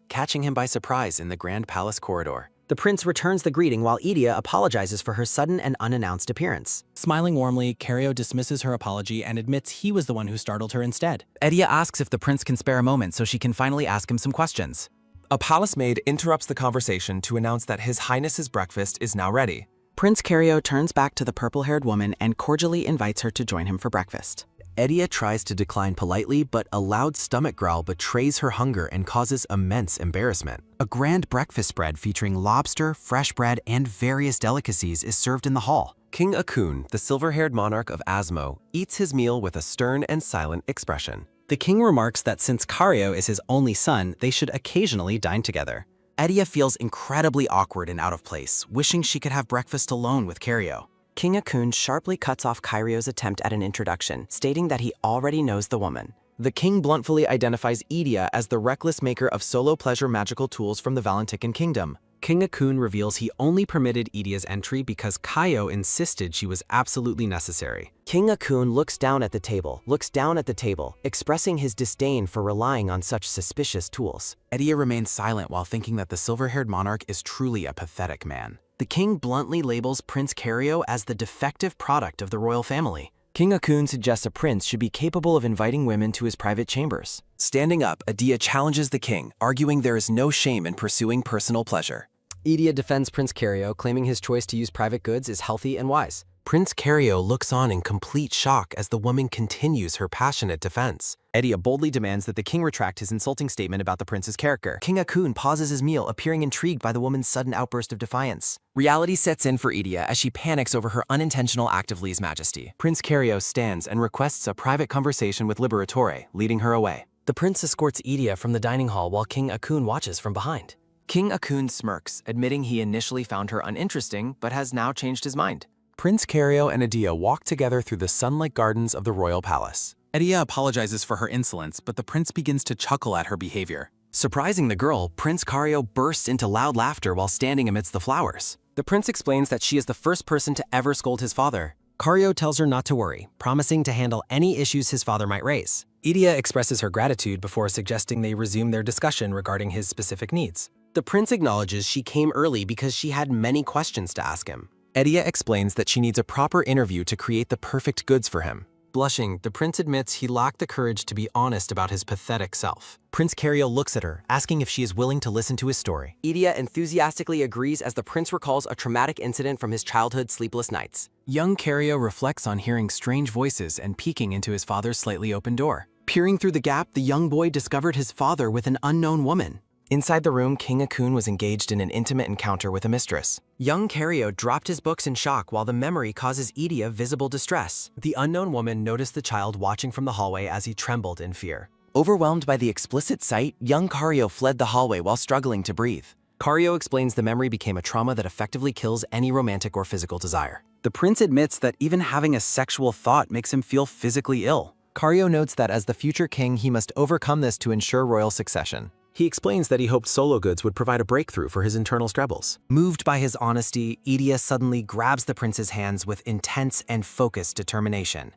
catching him by surprise in the grand palace corridor. The prince returns the greeting while Idia apologizes for her sudden and unannounced appearance. Smiling warmly, Karyo dismisses her apology and admits he was the one who startled her instead. Idia asks if the prince can spare a moment so she can finally ask him some questions. A palace maid interrupts the conversation to announce that His Highness's breakfast is now ready. Prince Karyo turns back to the purple-haired woman and cordially invites her to join him for breakfast. Idia tries to decline politely, but a loud stomach growl betrays her hunger and causes immense embarrassment. A grand breakfast spread featuring lobster, fresh bread, and various delicacies is served in the hall. King Akun, the silver-haired monarch of Asmo, eats his meal with a stern and silent expression. The king remarks that since Karyo is his only son, they should occasionally dine together. Idia feels incredibly awkward and out of place, wishing she could have breakfast alone with Karyo. King Akun sharply cuts off Karyo's attempt at an introduction, stating that he already knows the woman. The king bluntly identifies Idia as the reckless maker of solo pleasure magical tools from the Valentikon kingdom. King Akun reveals he only permitted Idia's entry because Karyo insisted she was absolutely necessary. King Akun looks down at the table, expressing his disdain for relying on such suspicious tools. Idia remains silent while thinking that the silver-haired monarch is truly a pathetic man. The king bluntly labels Prince Karyo as the defective product of the royal family. King Akun suggests a prince should be capable of inviting women to his private chambers. Standing up, Idia challenges the king, arguing there is no shame in pursuing personal pleasure. Idia defends Prince Karyo, claiming his choice to use private goods is healthy and wise. Prince Karyo looks on in complete shock as the woman continues her passionate defense. Idia boldly demands that the king retract his insulting statement about the prince's character. King Akun pauses his meal, appearing intrigued by the woman's sudden outburst of defiance. Reality sets in for Idia as she panics over her unintentional act of lèse-majesty. Prince Karyo stands and requests a private conversation with Liberatore, leading her away. The prince escorts Idia from the dining hall while King Akun watches from behind. King Akun smirks, admitting he initially found her uninteresting but has now changed his mind. Prince Karyo and Idia walk together through the sunlit gardens of the royal palace. Idia apologizes for her insolence, but the prince begins to chuckle at her behavior. Surprising the girl, Prince Karyo bursts into loud laughter while standing amidst the flowers. The prince explains that she is the first person to ever scold his father. Karyo tells her not to worry, promising to handle any issues his father might raise. Idia expresses her gratitude before suggesting they resume their discussion regarding his specific needs. The prince acknowledges she came early because she had many questions to ask him. Idia explains that she needs a proper interview to create the perfect goods for him. Blushing, the prince admits he lacked the courage to be honest about his pathetic self. Prince Carrio looks at her, asking if she is willing to listen to his story. Idia enthusiastically agrees as the prince recalls a traumatic incident from his childhood sleepless nights. Young Carrio reflects on hearing strange voices and peeking into his father's slightly open door. Peering through the gap, the young boy discovered his father with an unknown woman. Inside the room, King Akun was engaged in an intimate encounter with a mistress. Young Carrio dropped his books in shock while the memory causes Idia visible distress. The unknown woman noticed the child watching from the hallway as he trembled in fear. Overwhelmed by the explicit sight, young Carrio fled the hallway while struggling to breathe. Carrio explains the memory became a trauma that effectively kills any romantic or physical desire. The prince admits that even having a sexual thought makes him feel physically ill. Carrio notes that as the future king, he must overcome this to ensure royal succession. He explains that he hoped solo goods would provide a breakthrough for his internal struggles. Moved by his honesty, Idia suddenly grabs the prince's hands with intense and focused determination.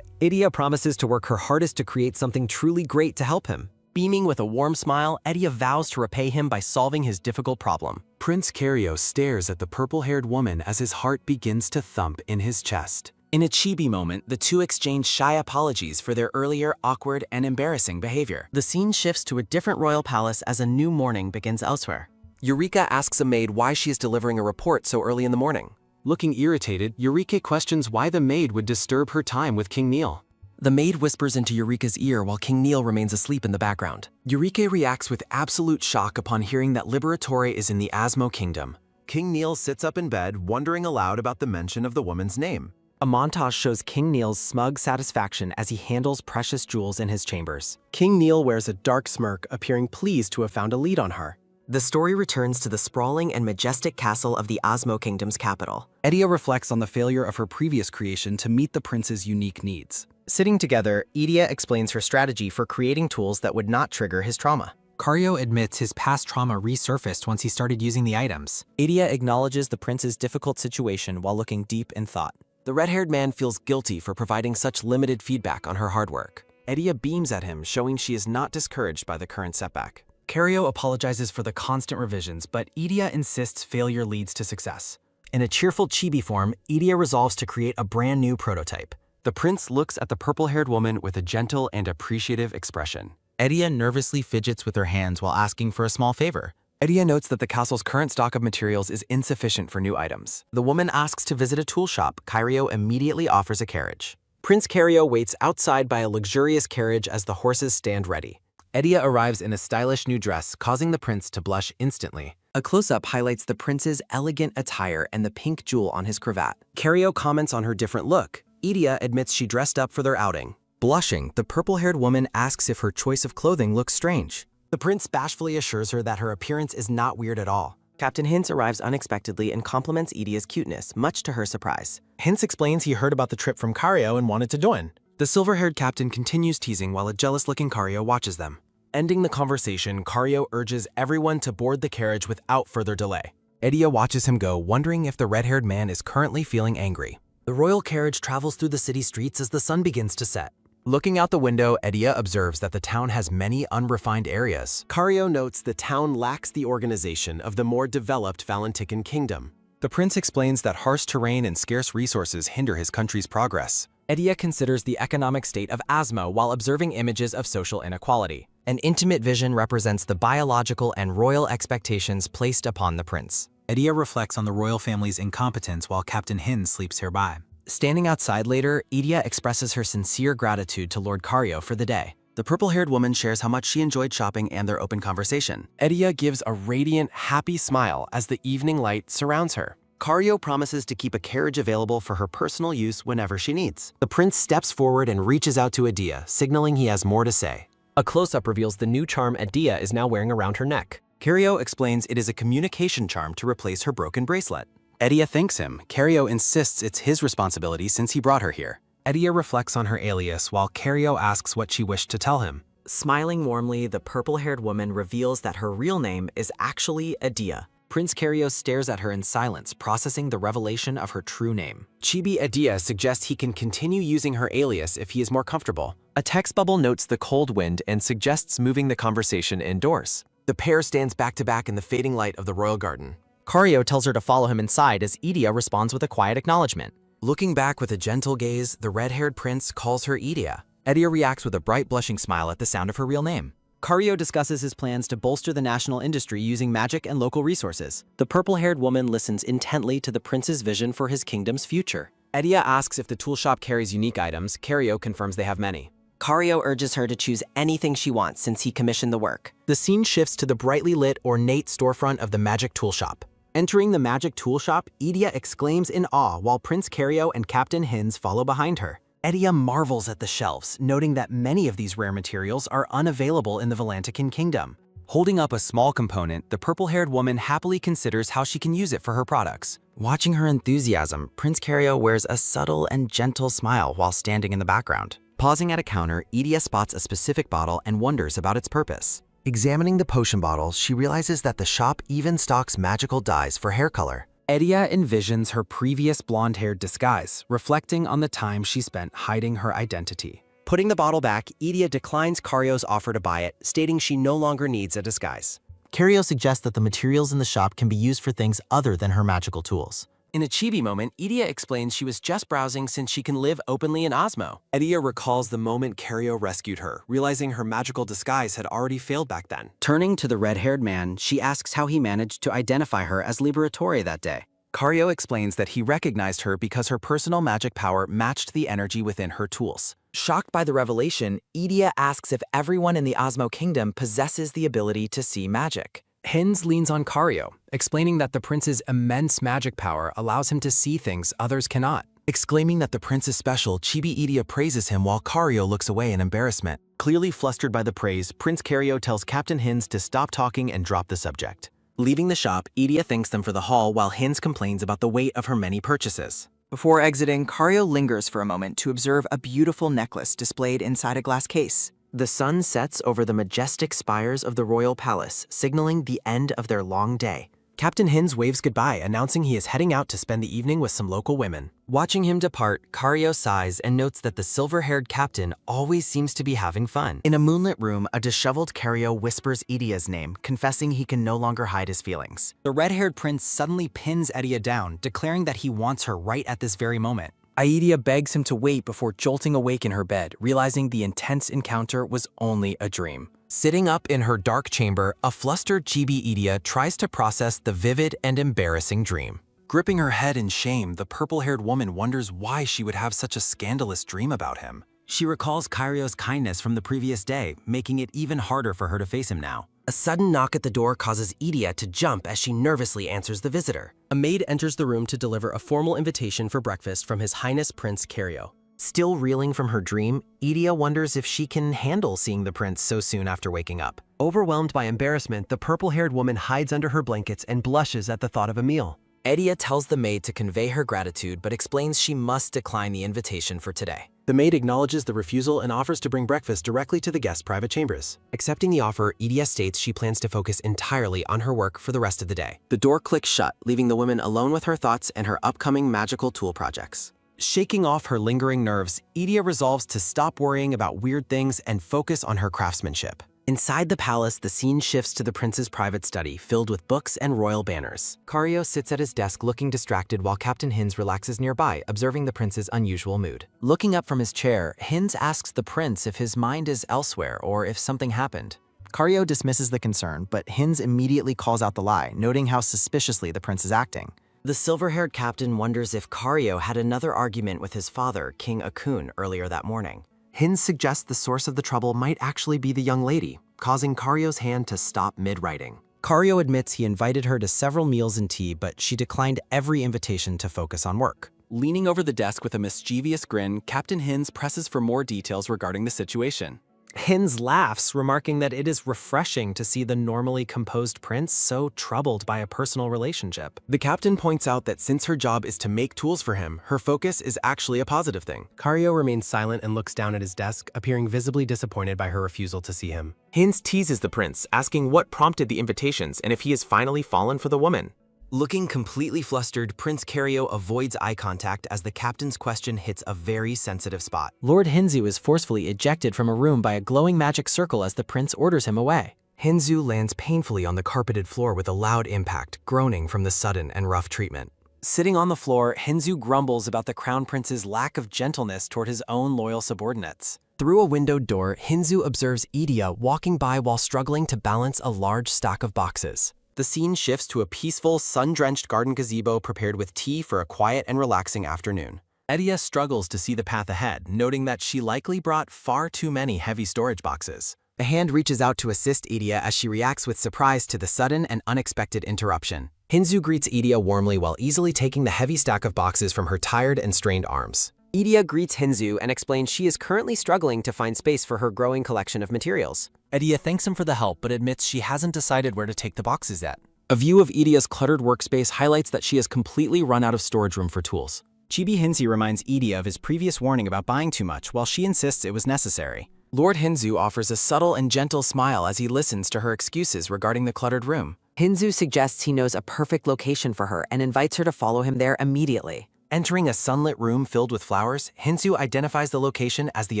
Idia promises to work her hardest to create something truly great to help him. Beaming with a warm smile, Idia vows to repay him by solving his difficult problem. Prince Carrio stares at the purple-haired woman as his heart begins to thump in his chest. In a chibi moment, the two exchange shy apologies for their earlier awkward and embarrassing behavior. The scene shifts to a different royal palace as a new morning begins elsewhere. Eureka asks a maid why she is delivering a report so early in the morning. Looking irritated, Eureka questions why the maid would disturb her time with King Neil. The maid whispers into Eureka's ear while King Neil remains asleep in the background. Eureka reacts with absolute shock upon hearing that Liberatore is in the Asmo Kingdom. King Neil sits up in bed, wondering aloud about the mention of the woman's name. A montage shows King Neil's smug satisfaction as he handles precious jewels in his chambers. King Neil wears a dark smirk, appearing pleased to have found a lead on her. The story returns to the sprawling and majestic castle of the Asmo Kingdom's capital. Idia reflects on the failure of her previous creation to meet the prince's unique needs. Sitting together, Idia explains her strategy for creating tools that would not trigger his trauma. Carrio admits his past trauma resurfaced once he started using the items. Idia acknowledges the prince's difficult situation while looking deep in thought. The red-haired man feels guilty for providing such limited feedback on her hard work. Idia beams at him, showing she is not discouraged by the current setback. Carrio apologizes for the constant revisions, but Idia insists failure leads to success. In a cheerful chibi form, Idia resolves to create a brand new prototype. The prince looks at the purple-haired woman with a gentle and appreciative expression. Idia nervously fidgets with her hands while asking for a small favor. Idia notes that the castle's current stock of materials is insufficient for new items. The woman asks to visit a tool shop. Carrio immediately offers a carriage. Prince Carrio waits outside by a luxurious carriage as the horses stand ready. Idia arrives in a stylish new dress, causing the prince to blush instantly. A close-up highlights the prince's elegant attire and the pink jewel on his cravat. Carrio comments on her different look. Idia admits she dressed up for their outing. Blushing, the purple-haired woman asks if her choice of clothing looks strange. The prince bashfully assures her that her appearance is not weird at all. Captain Hintz arrives unexpectedly and compliments Idia's cuteness, much to her surprise. Hintz explains he heard about the trip from Carrio and wanted to join. The silver-haired captain continues teasing while a jealous-looking Carrio watches them. Ending the conversation, Carrio urges everyone to board the carriage without further delay. Idia watches him go, wondering if the red-haired man is currently feeling angry. The royal carriage travels through the city streets as the sun begins to set. Looking out the window, Idia observes that the town has many unrefined areas. Carrio notes the town lacks the organization of the more developed Valentican kingdom. The prince explains that harsh terrain and scarce resources hinder his country's progress. Idia considers the economic state of Asmo while observing images of social inequality. An intimate vision represents the biological and royal expectations placed upon the prince. Idia reflects on the royal family's incompetence while Captain Hin sleeps nearby. Standing outside later, Idia expresses her sincere gratitude to Lord Carrio for the day. The purple-haired woman shares how much she enjoyed shopping and their open conversation. Idia gives a radiant, happy smile as the evening light surrounds her. Carrio promises to keep a carriage available for her personal use whenever she needs. The prince steps forward and reaches out to Idia, signaling he has more to say. A close-up reveals the new charm Idia is now wearing around her neck. Carrio explains it is a communication charm to replace her broken bracelet. Idia thanks him. Carrio insists it's his responsibility since he brought her here. Idia reflects on her alias while Carrio asks what she wished to tell him. Smiling warmly, the purple-haired woman reveals that her real name is actually Idia. Prince Carrio stares at her in silence, processing the revelation of her true name. Chibi Idia suggests he can continue using her alias if he is more comfortable. A text bubble notes the cold wind and suggests moving the conversation indoors. The pair stands back to back in the fading light of the royal garden. Carrio tells her to follow him inside as Idia responds with a quiet acknowledgement. Looking back with a gentle gaze, the red-haired prince calls her Idia. Idia reacts with a bright blushing smile at the sound of her real name. Karyo discusses his plans to bolster the national industry using magic and local resources. The purple-haired woman listens intently to the prince's vision for his kingdom's future. Idia asks if the tool shop carries unique items. Karyo confirms they have many. Karyo urges her to choose anything she wants since he commissioned the work. The scene shifts to the brightly lit, ornate storefront of the magic tool shop. Entering the magic tool shop, Idia exclaims in awe while Prince Karyo and Captain Hins follow behind her. Idia marvels at the shelves, noting that many of these rare materials are unavailable in the Volantican kingdom. Holding up a small component, the purple-haired woman happily considers how she can use it for her products. Watching her enthusiasm, Prince Karyo wears a subtle and gentle smile while standing in the background. Pausing at a counter, Idia spots a specific bottle and wonders about its purpose. Examining the potion bottle, she realizes that the shop even stocks magical dyes for hair color. Idia envisions her previous blonde-haired disguise, reflecting on the time she spent hiding her identity. Putting the bottle back, Idia declines Karyo's offer to buy it, stating she no longer needs a disguise. Karyo suggests that the materials in the shop can be used for things other than her magical tools. In a chibi moment, Idia explains she was just browsing since she can live openly in Osmo. Idia recalls the moment Karyo rescued her, realizing her magical disguise had already failed back then. Turning to the red-haired man, she asks how he managed to identify her as Liberatore that day. Karyo explains that he recognized her because her personal magic power matched the energy within her tools. Shocked by the revelation, Idia asks if everyone in the Osmo Kingdom possesses the ability to see magic. Hins leans on Karyo, explaining that the prince's immense magic power allows him to see things others cannot. Exclaiming that the prince is special, Chibi Idia praises him while Karyo looks away in embarrassment. Clearly flustered by the praise, Prince Karyo tells Captain Hins to stop talking and drop the subject. Leaving the shop, Idia thanks them for the haul while Hins complains about the weight of her many purchases. Before exiting, Karyo lingers for a moment to observe a beautiful necklace displayed inside a glass case. The sun sets over the majestic spires of the royal palace, signaling the end of their long day. Captain Hins waves goodbye, announcing he is heading out to spend the evening with some local women. Watching him depart, Karyo sighs and notes that the silver-haired captain always seems to be having fun. In a moonlit room, a disheveled Karyo whispers Idia's name, confessing he can no longer hide his feelings. The red-haired prince suddenly pins Idia down, declaring that he wants her right at this very moment. Idia begs him to wait before jolting awake in her bed, realizing the intense encounter was only a dream. Sitting up in her dark chamber, a flustered Chibi Idia tries to process the vivid and embarrassing dream. Gripping her head in shame, the purple-haired woman wonders why she would have such a scandalous dream about him. She recalls Karyo's kindness from the previous day, making it even harder for her to face him now. A sudden knock at the door causes Idia to jump as she nervously answers the visitor. A maid enters the room to deliver a formal invitation for breakfast from His Highness Prince Karyo. Still reeling from her dream, Idia wonders if she can handle seeing the prince so soon after waking up. Overwhelmed by embarrassment, the purple-haired woman hides under her blankets and blushes at the thought of a meal. Idia tells the maid to convey her gratitude but explains she must decline the invitation for today. The maid acknowledges the refusal and offers to bring breakfast directly to the guests' private chambers. Accepting the offer, Idia states she plans to focus entirely on her work for the rest of the day. The door clicks shut, leaving the woman alone with her thoughts and her upcoming magical tool projects. Shaking off her lingering nerves, Idia resolves to stop worrying about weird things and focus on her craftsmanship. Inside the palace, the scene shifts to the prince's private study, filled with books and royal banners. Karyo sits at his desk looking distracted while Captain Hins relaxes nearby, observing the prince's unusual mood. Looking up from his chair, Hins asks the prince if his mind is elsewhere or if something happened. Karyo dismisses the concern, but Hins immediately calls out the lie, noting how suspiciously the prince is acting. The silver-haired captain wonders if Karyo had another argument with his father, King Akun, earlier that morning. Hins suggests the source of the trouble might actually be the young lady, causing Karyo's hand to stop mid-writing. Karyo admits he invited her to several meals and tea, but she declined every invitation to focus on work. Leaning over the desk with a mischievous grin, Captain Hins presses for more details regarding the situation. Hins laughs, remarking that it is refreshing to see the normally composed prince so troubled by a personal relationship. The captain points out that since her job is to make tools for him, her focus is actually a positive thing. Karyo remains silent and looks down at his desk, appearing visibly disappointed by her refusal to see him. Hins teases the prince, asking what prompted the invitations and if he has finally fallen for the woman. Looking completely flustered, Prince Karyo avoids eye contact as the captain's question hits a very sensitive spot. Lord Hinzu is forcefully ejected from a room by a glowing magic circle as the prince orders him away. Hinzu lands painfully on the carpeted floor with a loud impact, groaning from the sudden and rough treatment. Sitting on the floor, Hinzu grumbles about the crown prince's lack of gentleness toward his own loyal subordinates. Through a windowed door, Hinzu observes Idia walking by while struggling to balance a large stack of boxes. The scene shifts to a peaceful, sun-drenched garden gazebo prepared with tea for a quiet and relaxing afternoon. Idia struggles to see the path ahead, noting that she likely brought far too many heavy storage boxes. A hand reaches out to assist Idia as she reacts with surprise to the sudden and unexpected interruption. Hinzu greets Idia warmly while easily taking the heavy stack of boxes from her tired and strained arms. Idia greets Hinzu and explains she is currently struggling to find space for her growing collection of materials. Idia thanks him for the help but admits she hasn't decided where to take the boxes yet. A view of Idia's cluttered workspace highlights that she has completely run out of storage room for tools. Chibi Hinzu reminds Idia of his previous warning about buying too much, while she insists it was necessary. Lord Hinzu offers a subtle and gentle smile as he listens to her excuses regarding the cluttered room. Hinzu suggests he knows a perfect location for her and invites her to follow him there immediately. Entering a sunlit room filled with flowers, Hinzu identifies the location as the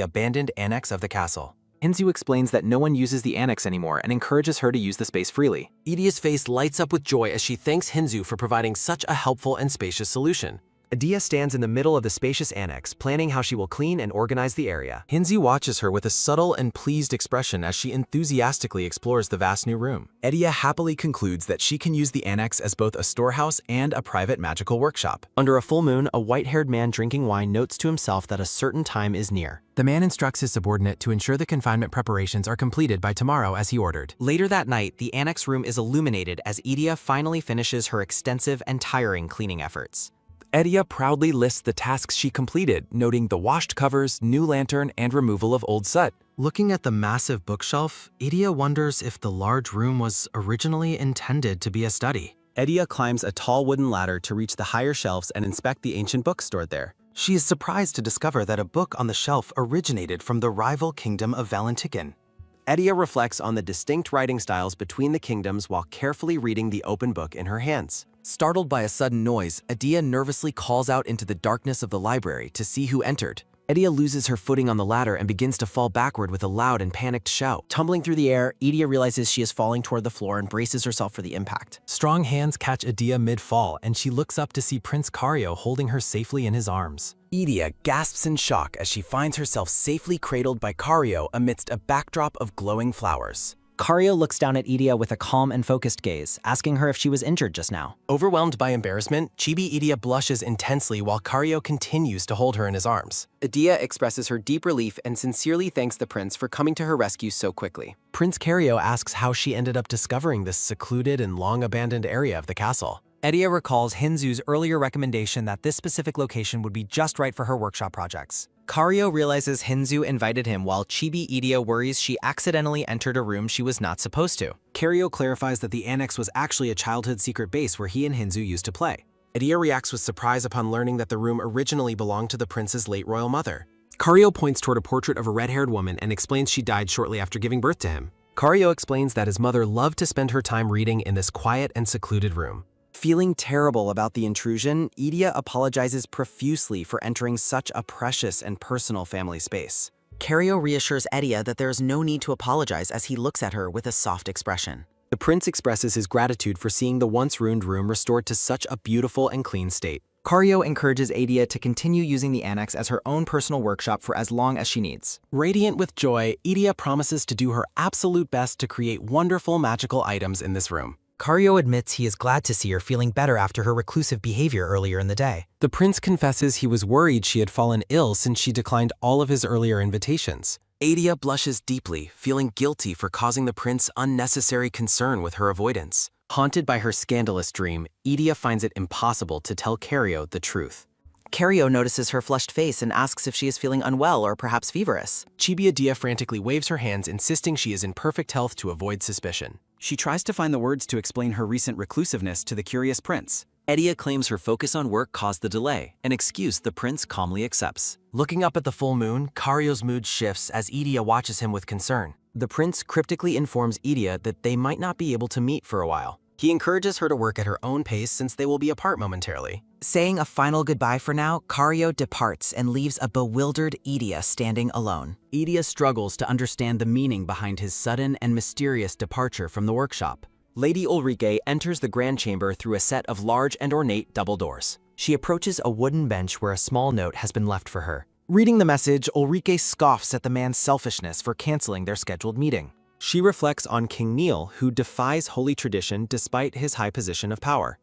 abandoned annex of the castle. Hinzu explains that no one uses the annex anymore and encourages her to use the space freely. Idia's face lights up with joy as she thanks Hinzu for providing such a helpful and spacious solution. Idia stands in the middle of the spacious annex, planning how she will clean and organize the area. Hinzu watches her with a subtle and pleased expression as she enthusiastically explores the vast new room. Idia happily concludes that she can use the annex as both a storehouse and a private magical workshop. Under a full moon, a white-haired man drinking wine notes to himself that a certain time is near. The man instructs his subordinate to ensure the confinement preparations are completed by tomorrow as he ordered. Later that night, the annex room is illuminated as Idia finally finishes her extensive and tiring cleaning efforts. Idia proudly lists the tasks she completed, noting the washed covers, new lantern, and removal of old soot. Looking at the massive bookshelf, Idia wonders if the large room was originally intended to be a study. Idia climbs a tall wooden ladder to reach the higher shelves and inspect the ancient books stored there. She is surprised to discover that a book on the shelf originated from the rival kingdom of Valentikon. Idia reflects on the distinct writing styles between the kingdoms while carefully reading the open book in her hands. Startled by a sudden noise, Idia nervously calls out into the darkness of the library to see who entered. Idia loses her footing on the ladder and begins to fall backward with a loud and panicked shout. Tumbling through the air, Idia realizes she is falling toward the floor and braces herself for the impact. Strong hands catch Idia mid-fall, and she looks up to see Prince Karyo holding her safely in his arms. Idia gasps in shock as she finds herself safely cradled by Karyo amidst a backdrop of glowing flowers. Karyo looks down at Idia with a calm and focused gaze, asking her if she was injured just now. Overwhelmed by embarrassment, Chibi Idia blushes intensely while Karyo continues to hold her in his arms. Idia expresses her deep relief and sincerely thanks the prince for coming to her rescue so quickly. Prince Karyo asks how she ended up discovering this secluded and long-abandoned area of the castle. Idia recalls Hinzu's earlier recommendation that this specific location would be just right for her workshop projects. Karyo realizes Hinzu invited him while Chibi Idia worries she accidentally entered a room she was not supposed to. Karyo clarifies that the annex was actually a childhood secret base where he and Hinzu used to play. Idia reacts with surprise upon learning that the room originally belonged to the prince's late royal mother. Karyo points toward a portrait of a red-haired woman and explains she died shortly after giving birth to him. Karyo explains that his mother loved to spend her time reading in this quiet and secluded room. Feeling terrible about the intrusion, Idia apologizes profusely for entering such a precious and personal family space. Karyo reassures Idia that there is no need to apologize as he looks at her with a soft expression. The prince expresses his gratitude for seeing the once ruined room restored to such a beautiful and clean state. Karyo encourages Idia to continue using the annex as her own personal workshop for as long as she needs. Radiant with joy, Idia promises to do her absolute best to create wonderful magical items in this room. Karyo admits he is glad to see her feeling better after her reclusive behavior earlier in the day. The prince confesses he was worried she had fallen ill since she declined all of his earlier invitations. Idia blushes deeply, feeling guilty for causing the prince unnecessary concern with her avoidance. Haunted by her scandalous dream, Idia finds it impossible to tell Karyo the truth. Karyo notices her flushed face and asks if she is feeling unwell or perhaps feverish. Chibi Idia frantically waves her hands, insisting she is in perfect health to avoid suspicion. She tries to find the words to explain her recent reclusiveness to the curious prince. Idia claims her focus on work caused the delay, an excuse the prince calmly accepts. Looking up at the full moon, Karyo's mood shifts as Idia watches him with concern. The prince cryptically informs Idia that they might not be able to meet for a while. He encourages her to work at her own pace since they will be apart momentarily. Saying a final goodbye for now, Karyo departs and leaves a bewildered Idia standing alone. Idia struggles to understand the meaning behind his sudden and mysterious departure from the workshop. Lady Ulrike enters the grand chamber through a set of large and ornate double doors. She approaches a wooden bench where a small note has been left for her. Reading the message, Ulrike scoffs at the man's selfishness for canceling their scheduled meeting. She reflects on King Neil, who defies holy tradition despite his high position of power.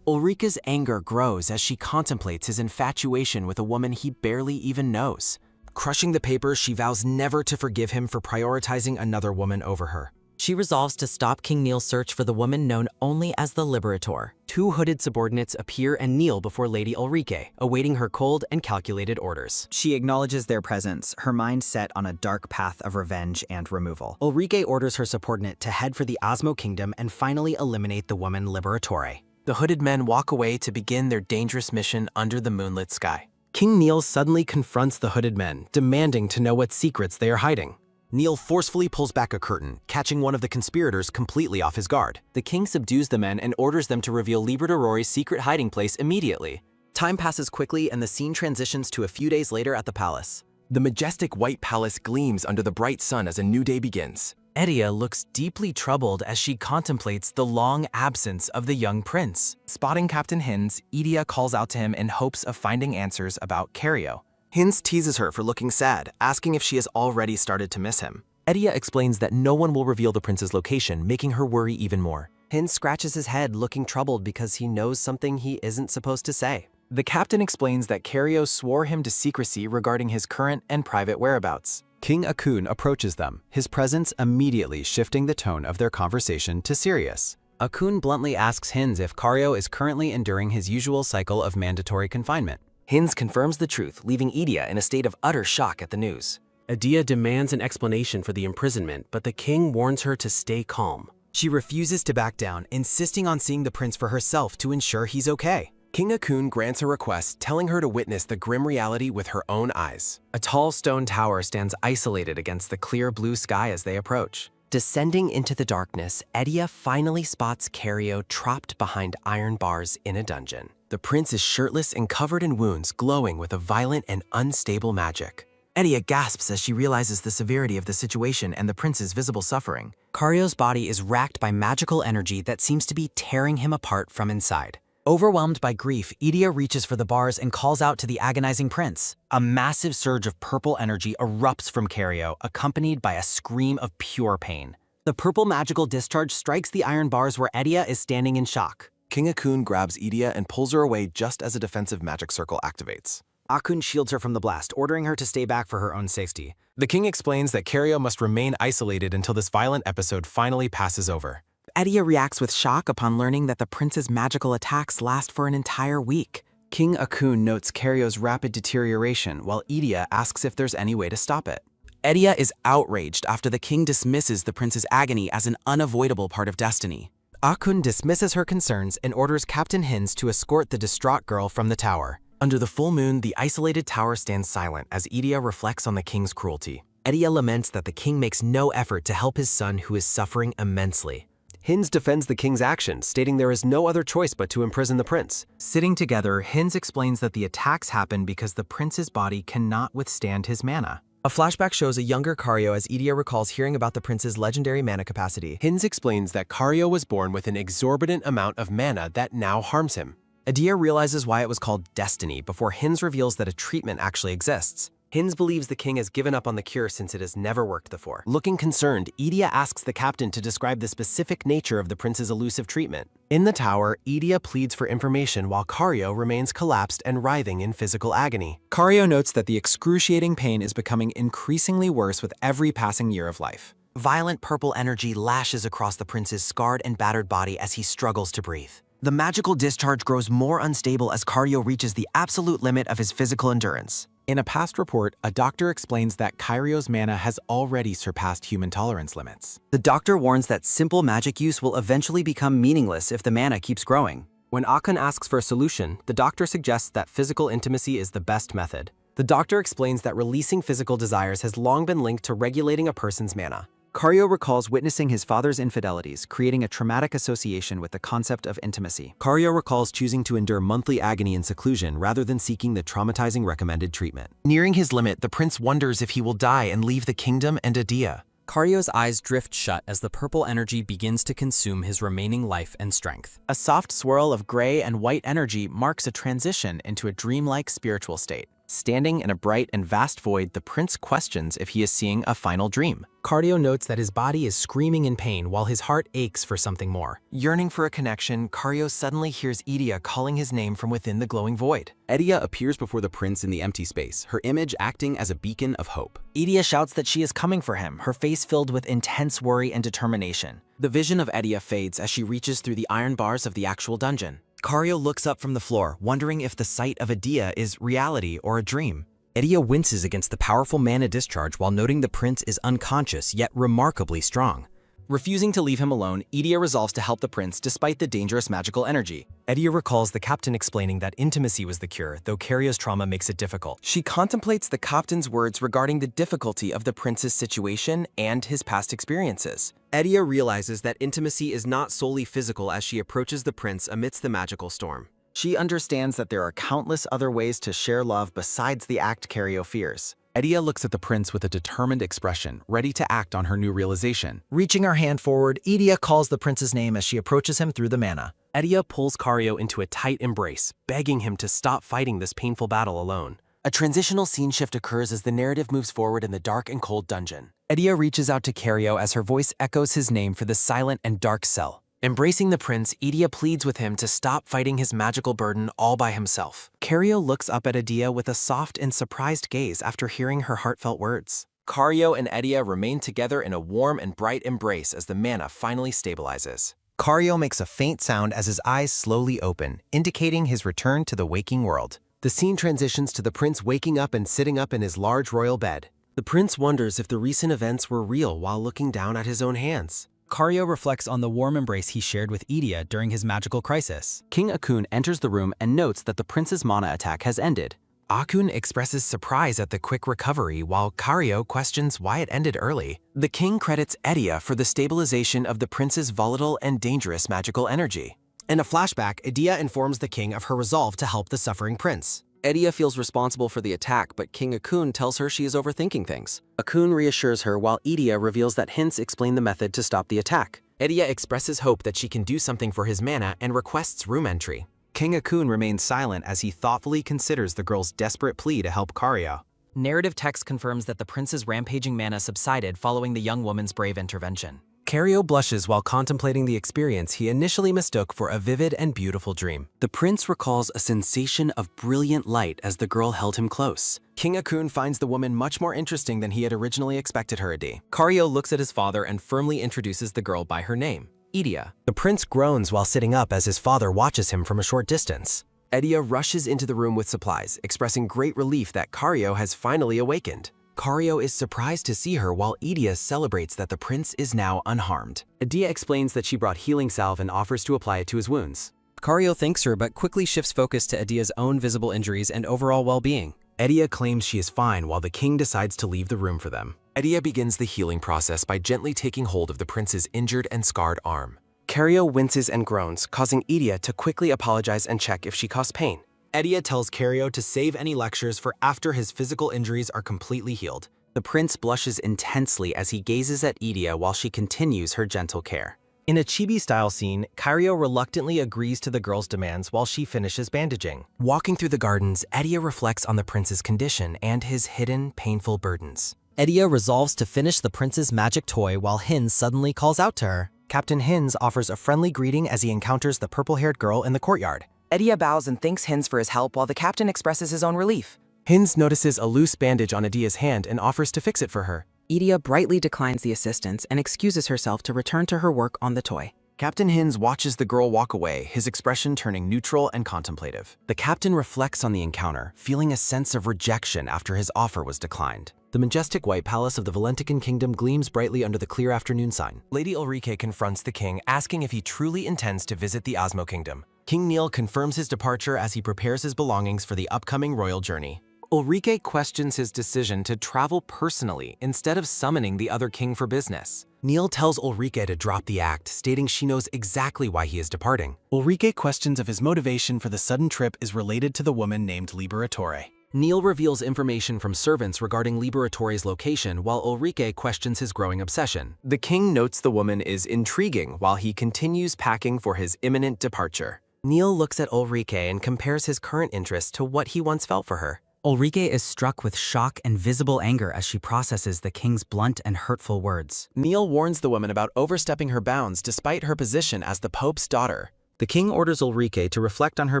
Ulrike's anger grows as she contemplates his infatuation with a woman he barely even knows. Crushing the paper, she vows never to forgive him for prioritizing another woman over her. She resolves to stop King Neil's search for the woman known only as the Liberator. Two hooded subordinates appear and kneel before Lady Ulrike, awaiting her cold and calculated orders. She acknowledges their presence, her mind set on a dark path of revenge and removal. Ulrike orders her subordinate to head for the Osmo Kingdom and finally eliminate the woman Liberatore. The hooded men walk away to begin their dangerous mission under the moonlit sky. King Neil suddenly confronts the hooded men, demanding to know what secrets they are hiding. Neil forcefully pulls back a curtain, catching one of the conspirators completely off his guard. The king subdues the men and orders them to reveal Liberatorore's secret hiding place immediately. Time passes quickly and the scene transitions to a few days later at the palace. The majestic white palace gleams under the bright sun as a new day begins. Edia looks deeply troubled as she contemplates the long absence of the young prince. Spotting Captain Hinz, Edia calls out to him in hopes of finding answers about Cario. Hinz teases her for looking sad, asking if she has already started to miss him. Edia explains that no one will reveal the prince's location, making her worry even more. Hinz scratches his head, looking troubled because he knows something he isn't supposed to say. The captain explains that Cario swore him to secrecy regarding his current and private whereabouts. King Akun approaches them, his presence immediately shifting the tone of their conversation to serious. Akun bluntly asks Hinz if Cario is currently enduring his usual cycle of mandatory confinement. Hinz confirms the truth, leaving Edia in a state of utter shock at the news. Edia demands an explanation for the imprisonment, but the king warns her to stay calm. She refuses to back down, insisting on seeing the prince for herself to ensure he's okay. King Akun grants her request, telling her to witness the grim reality with her own eyes. A tall stone tower stands isolated against the clear blue sky as they approach. Descending into the darkness, Edia finally spots Cario trapped behind iron bars in a dungeon. The prince is shirtless and covered in wounds, glowing with a violent and unstable magic. Edia gasps as she realizes the severity of the situation and the prince's visible suffering. Cario's body is racked by magical energy that seems to be tearing him apart from inside. Overwhelmed by grief, Edia reaches for the bars and calls out to the agonizing prince. A massive surge of purple energy erupts from Cario, accompanied by a scream of pure pain. The purple magical discharge strikes the iron bars where Edia is standing in shock. King Akun grabs Edia and pulls her away just as a defensive magic circle activates. Akun shields her from the blast, ordering her to stay back for her own safety. The king explains that Cario must remain isolated until this violent episode finally passes over. Edia reacts with shock upon learning that the prince's magical attacks last for an entire week. King Akun notes Cario's rapid deterioration, while Edia asks if there's any way to stop it. Edia is outraged after the king dismisses the prince's agony as an unavoidable part of destiny. Akun dismisses her concerns and orders Captain Hinz to escort the distraught girl from the tower. Under the full moon, the isolated tower stands silent as Edia reflects on the king's cruelty. Edia laments that the king makes no effort to help his son who is suffering immensely. Hinz defends the king's actions, stating there is no other choice but to imprison the prince. Sitting together, Hinz explains that the attacks happen because the prince's body cannot withstand his mana. A flashback shows a younger Cario as Edia recalls hearing about the prince's legendary mana capacity. Hinz explains that Cario was born with an exorbitant amount of mana that now harms him. Edia realizes why it was called destiny before Hinz reveals that a treatment actually exists. Hinz believes the king has given up on the cure since it has never worked before. Looking concerned, Edia asks the captain to describe the specific nature of the prince's elusive treatment. In the tower, Edia pleads for information while Cario remains collapsed and writhing in physical agony. Cario notes that the excruciating pain is becoming increasingly worse with every passing year of life. Violent purple energy lashes across the prince's scarred and battered body as he struggles to breathe. The magical discharge grows more unstable as Cario reaches the absolute limit of his physical endurance. In a past report, a doctor explains that Cario's mana has already surpassed human tolerance limits. The doctor warns that simple magic use will eventually become meaningless if the mana keeps growing. When Akun asks for a solution, the doctor suggests that physical intimacy is the best method. The doctor explains that releasing physical desires has long been linked to regulating a person's mana. Cario recalls witnessing his father's infidelities, creating a traumatic association with the concept of intimacy. Cario recalls choosing to endure monthly agony in seclusion rather than seeking the traumatizing recommended treatment. Nearing his limit, the prince wonders if he will die and leave the kingdom and Edia. Cario's eyes drift shut as the purple energy begins to consume his remaining life and strength. A soft swirl of gray and white energy marks a transition into a dreamlike spiritual state. Standing in a bright and vast void, the prince questions if he is seeing a final dream. Cario notes that his body is screaming in pain while his heart aches for something more. Yearning for a connection, Cario suddenly hears Idia calling his name from within the glowing void. Idia appears before the prince in the empty space, her image acting as a beacon of hope. Idia shouts that she is coming for him, her face filled with intense worry and determination. The vision of Idia fades as she reaches through the iron bars of the actual dungeon. Cario looks up from the floor, wondering if the sight of Idia is reality or a dream. Idia winces against the powerful mana discharge while noting the prince is unconscious yet remarkably strong. Refusing to leave him alone, Idia resolves to help the prince despite the dangerous magical energy. Idia recalls the captain explaining that intimacy was the cure, though Cario's trauma makes it difficult. She contemplates the captain's words regarding the difficulty of the prince's situation and his past experiences. Idia realizes that intimacy is not solely physical as she approaches the prince amidst the magical storm. She understands that there are countless other ways to share love besides the act Cario fears. Idia looks at the prince with a determined expression, ready to act on her new realization. Reaching her hand forward, Idia calls the prince's name as she approaches him through the mana. Idia pulls Cario into a tight embrace, begging him to stop fighting this painful battle alone. A transitional scene shift occurs as the narrative moves forward in the dark and cold dungeon. Idia reaches out to Cario as her voice echoes his name for the silent and dark cell. Embracing the prince, Idia pleads with him to stop fighting his magical burden all by himself. Cario looks up at Idia with a soft and surprised gaze after hearing her heartfelt words. Cario and Idia remain together in a warm and bright embrace as the mana finally stabilizes. Cario makes a faint sound as his eyes slowly open, indicating his return to the waking world. The scene transitions to the prince waking up and sitting up in his large royal bed. The prince wonders if the recent events were real while looking down at his own hands. Cario reflects on the warm embrace he shared with Idia during his magical crisis. King Akun enters the room and notes that the prince's mana attack has ended. Akun expresses surprise at the quick recovery while Cario questions why it ended early. The king credits Idia for the stabilization of the prince's volatile and dangerous magical energy. In a flashback, Idia informs the king of her resolve to help the suffering prince. Idia feels responsible for the attack, but King Akun tells her she is overthinking things. Akun reassures her while Idia reveals that hints explain the method to stop the attack. Idia expresses hope that she can do something for his mana and requests room entry. King Akun remains silent as he thoughtfully considers the girl's desperate plea to help Cario. Narrative text confirms that the prince's rampaging mana subsided following the young woman's brave intervention. Cario blushes while contemplating the experience he initially mistook for a vivid and beautiful dream. The prince recalls a sensation of brilliant light as the girl held him close. King Akun finds the woman much more interesting than he had originally expected her to be. Cario looks at his father and firmly introduces the girl by her name, Idia. The prince groans while sitting up as his father watches him from a short distance. Idia rushes into the room with supplies, expressing great relief that Cario has finally awakened. Cario is surprised to see her while Idia celebrates that the prince is now unharmed. Idia explains that she brought healing salve and offers to apply it to his wounds. Cario thanks her but quickly shifts focus to Idia's own visible injuries and overall well-being. Idia claims she is fine while the king decides to leave the room for them. Idia begins the healing process by gently taking hold of the prince's injured and scarred arm. Cario winces and groans, causing Idia to quickly apologize and check if she caused pain. Idia tells Cario to save any lectures for after his physical injuries are completely healed. The prince blushes intensely as he gazes at Idia while she continues her gentle care. In a chibi-style scene, Cario reluctantly agrees to the girl's demands while she finishes bandaging. Walking through the gardens, Idia reflects on the prince's condition and his hidden, painful burdens. Idia resolves to finish the prince's magic toy while Hins suddenly calls out to her. Captain Hins offers a friendly greeting as he encounters the purple-haired girl in the courtyard. Idia bows and thanks Hins for his help while the captain expresses his own relief. Hins notices a loose bandage on Idia's hand and offers to fix it for her. Idia brightly declines the assistance and excuses herself to return to her work on the toy. Captain Hins watches the girl walk away, his expression turning neutral and contemplative. The captain reflects on the encounter, feeling a sense of rejection after his offer was declined. The majestic white palace of the Valentican kingdom gleams brightly under the clear afternoon sun. Lady Ulrike confronts the king, asking if he truly intends to visit the Osmo kingdom. King Neil confirms his departure as he prepares his belongings for the upcoming royal journey. Ulrike questions his decision to travel personally instead of summoning the other king for business. Neil tells Ulrike to drop the act, stating she knows exactly why he is departing. Ulrike questions if his motivation for the sudden trip is related to the woman named Liberatore. Neil reveals information from servants regarding Liberatore's location while Ulrike questions his growing obsession. The king notes the woman is intriguing while he continues packing for his imminent departure. Neil looks at Ulrike and compares his current interest to what he once felt for her. Ulrike is struck with shock and visible anger as she processes the king's blunt and hurtful words. Neil warns the woman about overstepping her bounds despite her position as the Pope's daughter. The king orders Ulrike to reflect on her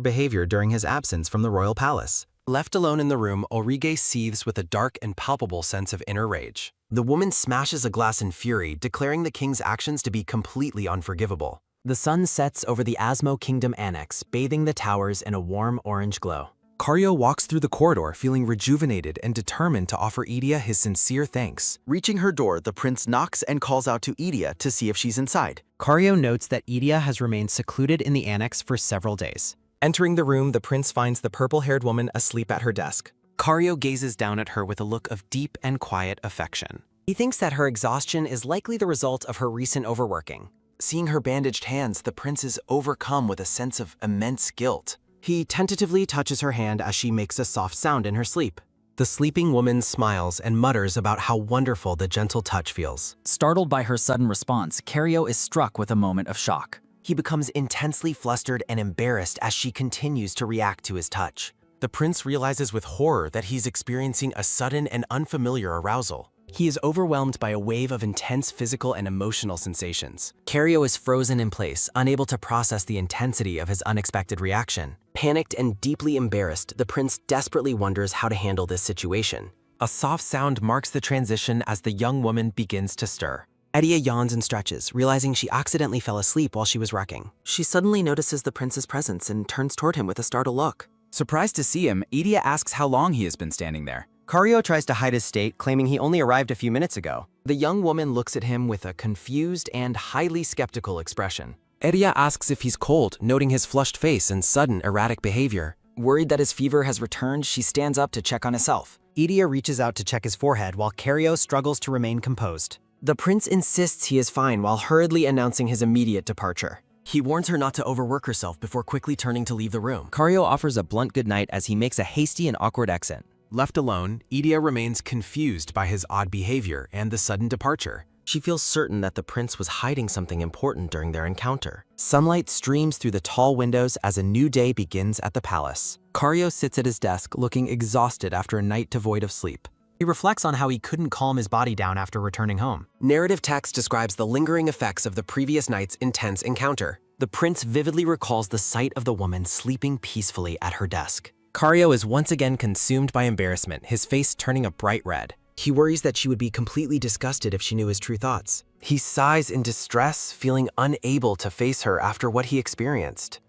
behavior during his absence from the royal palace. Left alone in the room, Ulrike seethes with a dark and palpable sense of inner rage. The woman smashes a glass in fury, declaring the king's actions to be completely unforgivable. The sun sets over the Asmo Kingdom Annex, bathing the towers in a warm orange glow. Karyo walks through the corridor feeling rejuvenated and determined to offer Idia his sincere thanks. Reaching her door, the prince knocks and calls out to Idia to see if she's inside. Karyo notes that Idia has remained secluded in the annex for several days. Entering the room, the prince finds the purple-haired woman asleep at her desk. Karyo gazes down at her with a look of deep and quiet affection. He thinks that her exhaustion is likely the result of her recent overworking. Seeing her bandaged hands, the prince is overcome with a sense of immense guilt. He tentatively touches her hand as she makes a soft sound in her sleep. The sleeping woman smiles and mutters about how wonderful the gentle touch feels. Startled by her sudden response, Karyo is struck with a moment of shock. He becomes intensely flustered and embarrassed as she continues to react to his touch. The prince realizes with horror that he's experiencing a sudden and unfamiliar arousal. He is overwhelmed by a wave of intense physical and emotional sensations. Karyo is frozen in place, unable to process the intensity of his unexpected reaction. Panicked and deeply embarrassed, the prince desperately wonders how to handle this situation. A soft sound marks the transition as the young woman begins to stir. Idia yawns and stretches, realizing she accidentally fell asleep while she was wrecking. She suddenly notices the prince's presence and turns toward him with a startled look. Surprised to see him, Idia asks how long he has been standing there. Karyo tries to hide his state, claiming he only arrived a few minutes ago. The young woman looks at him with a confused and highly skeptical expression. Idia asks if he's cold, noting his flushed face and sudden erratic behavior. Worried that his fever has returned, she stands up to check on himself. Idia reaches out to check his forehead while Karyo struggles to remain composed. The prince insists he is fine while hurriedly announcing his immediate departure. He warns her not to overwork herself before quickly turning to leave the room. Karyo offers a blunt goodnight as he makes a hasty and awkward exit. Left alone, Idia remains confused by his odd behavior and the sudden departure. She feels certain that the prince was hiding something important during their encounter. Sunlight streams through the tall windows as a new day begins at the palace. Karyo sits at his desk, looking exhausted after a night devoid of sleep. He reflects on how he couldn't calm his body down after returning home. Narrative text describes the lingering effects of the previous night's intense encounter. The prince vividly recalls the sight of the woman sleeping peacefully at her desk. Karyo is once again consumed by embarrassment, his face turning a bright red. He worries that she would be completely disgusted if she knew his true thoughts. He sighs in distress, feeling unable to face her after what he experienced.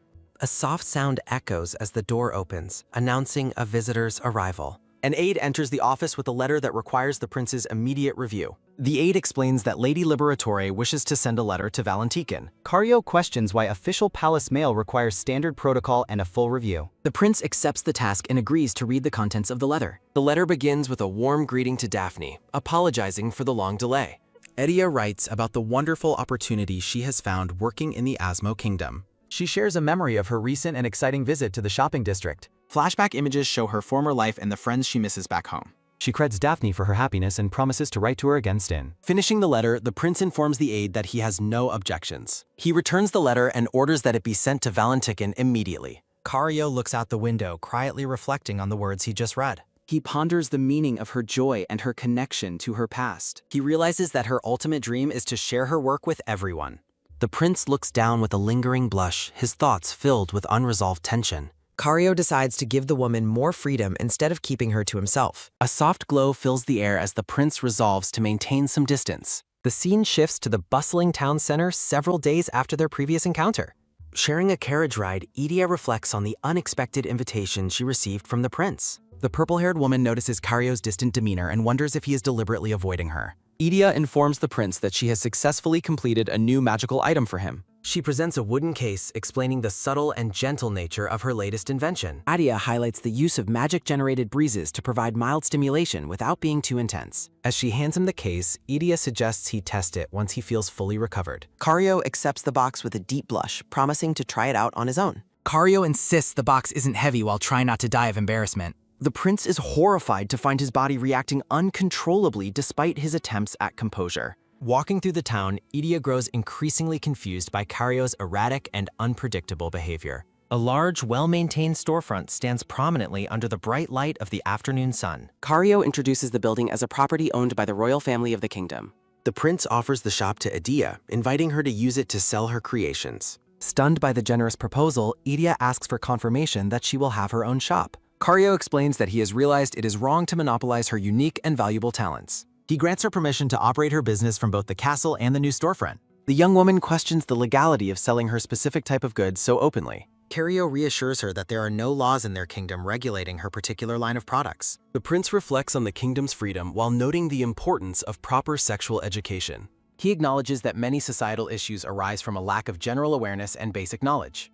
A soft sound echoes as the door opens, announcing a visitor's arrival. An aide enters the office with a letter that requires the prince's immediate review. The aide explains that Lady Liberatore wishes to send a letter to Valentikin. Karyo questions why official palace mail requires standard protocol and a full review. The prince accepts the task and agrees to read the contents of the letter. The letter begins with a warm greeting to Daphne, apologizing for the long delay. Idia writes about the wonderful opportunity she has found working in the Asmo Kingdom. She shares a memory of her recent and exciting visit to the shopping district. Flashback images show her former life and the friends she misses back home. She credits Daphne for her happiness and promises to write to her again soon. Finishing the letter, the prince informs the aide that he has no objections. He returns the letter and orders that it be sent to Valentikin immediately. Karyo looks out the window, quietly reflecting on the words he just read. He ponders the meaning of her joy and her connection to her past. He realizes that her ultimate dream is to share her work with everyone. The prince looks down with a lingering blush, his thoughts filled with unresolved tension. Karyo decides to give the woman more freedom instead of keeping her to himself. A soft glow fills the air as the prince resolves to maintain some distance. The scene shifts to the bustling town center several days after their previous encounter. Sharing a carriage ride, Idia reflects on the unexpected invitation she received from the prince. The purple-haired woman notices Karyo's distant demeanor and wonders if he is deliberately avoiding her. Idia informs the prince that she has successfully completed a new magical item for him. She presents a wooden case explaining the subtle and gentle nature of her latest invention. Idia highlights the use of magic-generated breezes to provide mild stimulation without being too intense. As she hands him the case, Idia suggests he test it once he feels fully recovered. Karyo accepts the box with a deep blush, promising to try it out on his own. Karyo insists the box isn't heavy while trying not to die of embarrassment. The prince is horrified to find his body reacting uncontrollably despite his attempts at composure. Walking through the town, Idia grows increasingly confused by Kario's erratic and unpredictable behavior. A large, well-maintained storefront stands prominently under the bright light of the afternoon sun. Kario introduces the building as a property owned by the royal family of the kingdom. The prince offers the shop to Idia, inviting her to use it to sell her creations. Stunned by the generous proposal, Idia asks for confirmation that she will have her own shop. Kario explains that he has realized it is wrong to monopolize her unique and valuable talents. He grants her permission to operate her business from both the castle and the new storefront. The young woman questions the legality of selling her specific type of goods so openly. Kario reassures her that there are no laws in their kingdom regulating her particular line of products. The prince reflects on the kingdom's freedom while noting the importance of proper sexual education. He acknowledges that many societal issues arise from a lack of general awareness and basic knowledge.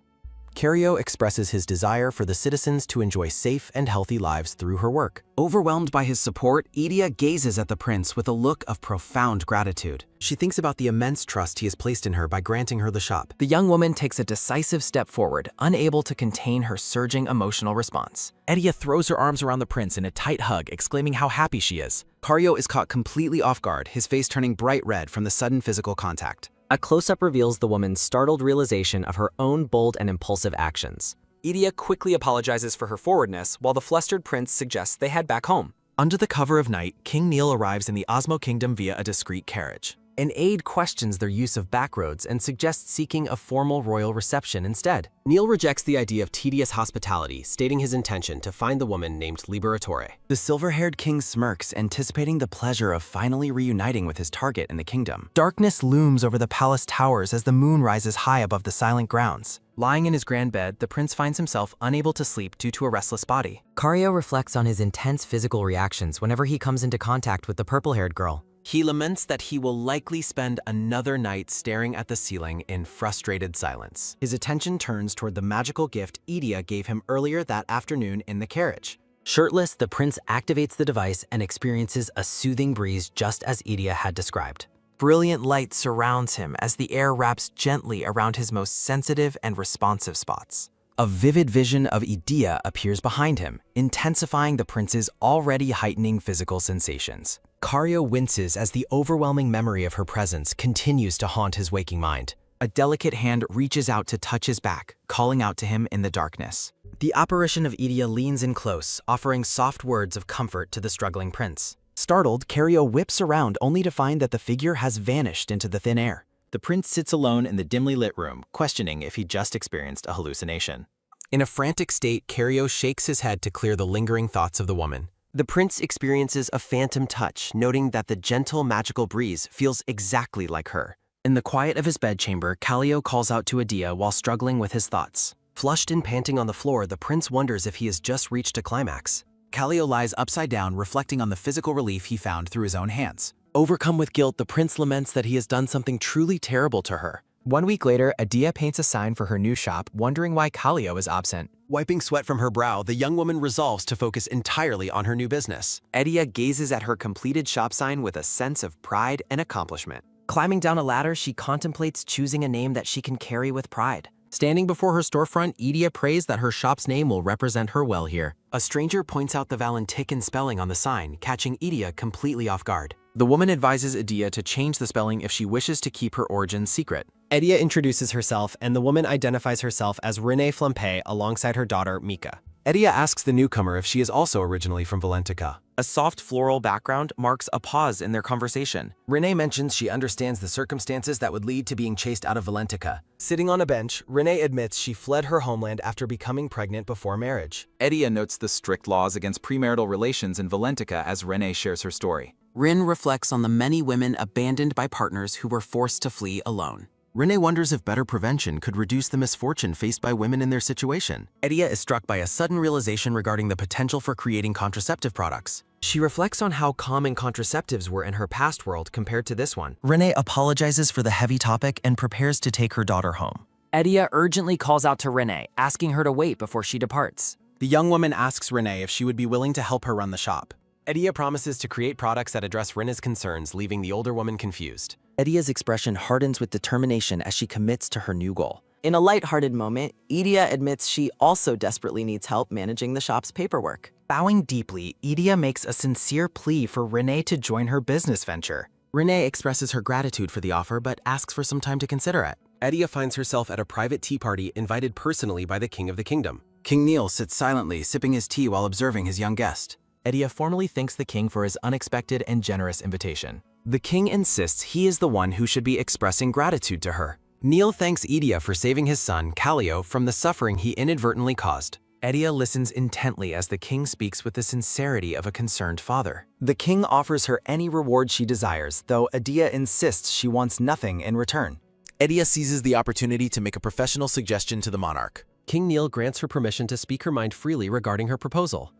Kario expresses his desire for the citizens to enjoy safe and healthy lives through her work. Overwhelmed by his support, Idia gazes at the prince with a look of profound gratitude. She thinks about the immense trust he has placed in her by granting her the shop. The young woman takes a decisive step forward, unable to contain her surging emotional response. Idia throws her arms around the prince in a tight hug, exclaiming how happy she is. Kario is caught completely off guard, his face turning bright red from the sudden physical contact. A close-up reveals the woman's startled realization of her own bold and impulsive actions. Idia quickly apologizes for her forwardness, while the flustered prince suggests they head back home. Under the cover of night, King Neil arrives in the Osmo Kingdom via a discreet carriage. An aide questions their use of backroads and suggests seeking a formal royal reception instead. Neil rejects the idea of tedious hospitality, stating his intention to find the woman named Liberatore. The silver-haired king smirks, anticipating the pleasure of finally reuniting with his target in the kingdom. Darkness looms over the palace towers as the moon rises high above the silent grounds. Lying in his grand bed, the prince finds himself unable to sleep due to a restless body. Kario reflects on his intense physical reactions whenever he comes into contact with the purple-haired girl. He laments that he will likely spend another night staring at the ceiling in frustrated silence. His attention turns toward the magical gift Idia gave him earlier that afternoon in the carriage. Shirtless, the prince activates the device and experiences a soothing breeze just as Idia had described. Brilliant light surrounds him as the air wraps gently around his most sensitive and responsive spots. A vivid vision of Idia appears behind him, intensifying the prince's already heightening physical sensations. Kario winces as the overwhelming memory of her presence continues to haunt his waking mind. A delicate hand reaches out to touch his back, calling out to him in the darkness. The apparition of Idia leans in close, offering soft words of comfort to the struggling prince. Startled, Kario whips around only to find that the figure has vanished into the thin air. The prince sits alone in the dimly lit room, questioning if he just experienced a hallucination. In a frantic state, Kario shakes his head to clear the lingering thoughts of the woman. The prince experiences a phantom touch, noting that the gentle, magical breeze feels exactly like her. In the quiet of his bedchamber, Kario calls out to Idia while struggling with his thoughts. Flushed and panting on the floor, the prince wonders if he has just reached a climax. Kario lies upside down, reflecting on the physical relief he found through his own hands. Overcome with guilt, the prince laments that he has done something truly terrible to her. 1 week later, Idia paints a sign for her new shop, wondering why Kario is absent. Wiping sweat from her brow, the young woman resolves to focus entirely on her new business. Idia gazes at her completed shop sign with a sense of pride and accomplishment. Climbing down a ladder, she contemplates choosing a name that she can carry with pride. Standing before her storefront, Idia prays that her shop's name will represent her well here. A stranger points out the Valentikon spelling on the sign, catching Idia completely off guard. The woman advises Idia to change the spelling if she wishes to keep her origins secret. Idia introduces herself, and the woman identifies herself as Renee Flampe alongside her daughter, Mika. Idia asks the newcomer if she is also originally from Valentica. A soft floral background marks a pause in their conversation. Renee mentions she understands the circumstances that would lead to being chased out of Valentica. Sitting on a bench, Renee admits she fled her homeland after becoming pregnant before marriage. Idia notes the strict laws against premarital relations in Valentica as Renee shares her story. Rin reflects on the many women abandoned by partners who were forced to flee alone. Renee wonders if better prevention could reduce the misfortune faced by women in their situation. Idia is struck by a sudden realization regarding the potential for creating contraceptive products. She reflects on how common contraceptives were in her past world compared to this one. Renee apologizes for the heavy topic and prepares to take her daughter home. Idia urgently calls out to Renee, asking her to wait before she departs. The young woman asks Renee if she would be willing to help her run the shop. Idia promises to create products that address Renee's concerns, leaving the older woman confused. Idia's expression hardens with determination as she commits to her new goal. In a lighthearted moment, Idia admits she also desperately needs help managing the shop's paperwork. Bowing deeply, Idia makes a sincere plea for Renee to join her business venture. Renee expresses her gratitude for the offer but asks for some time to consider it. Edia finds herself at a private tea party invited personally by the king of the kingdom. King Neil sits silently, sipping his tea while observing his young guest. Edia formally thanks the king for his unexpected and generous invitation. The king insists he is the one who should be expressing gratitude to her. Neil thanks Idia for saving his son, Callio, from the suffering he inadvertently caused. Edia listens intently as the king speaks with the sincerity of a concerned father. The king offers her any reward she desires, though Idia insists she wants nothing in return. Edia seizes the opportunity to make a professional suggestion to the monarch. King Neil grants her permission to speak her mind freely regarding her proposal.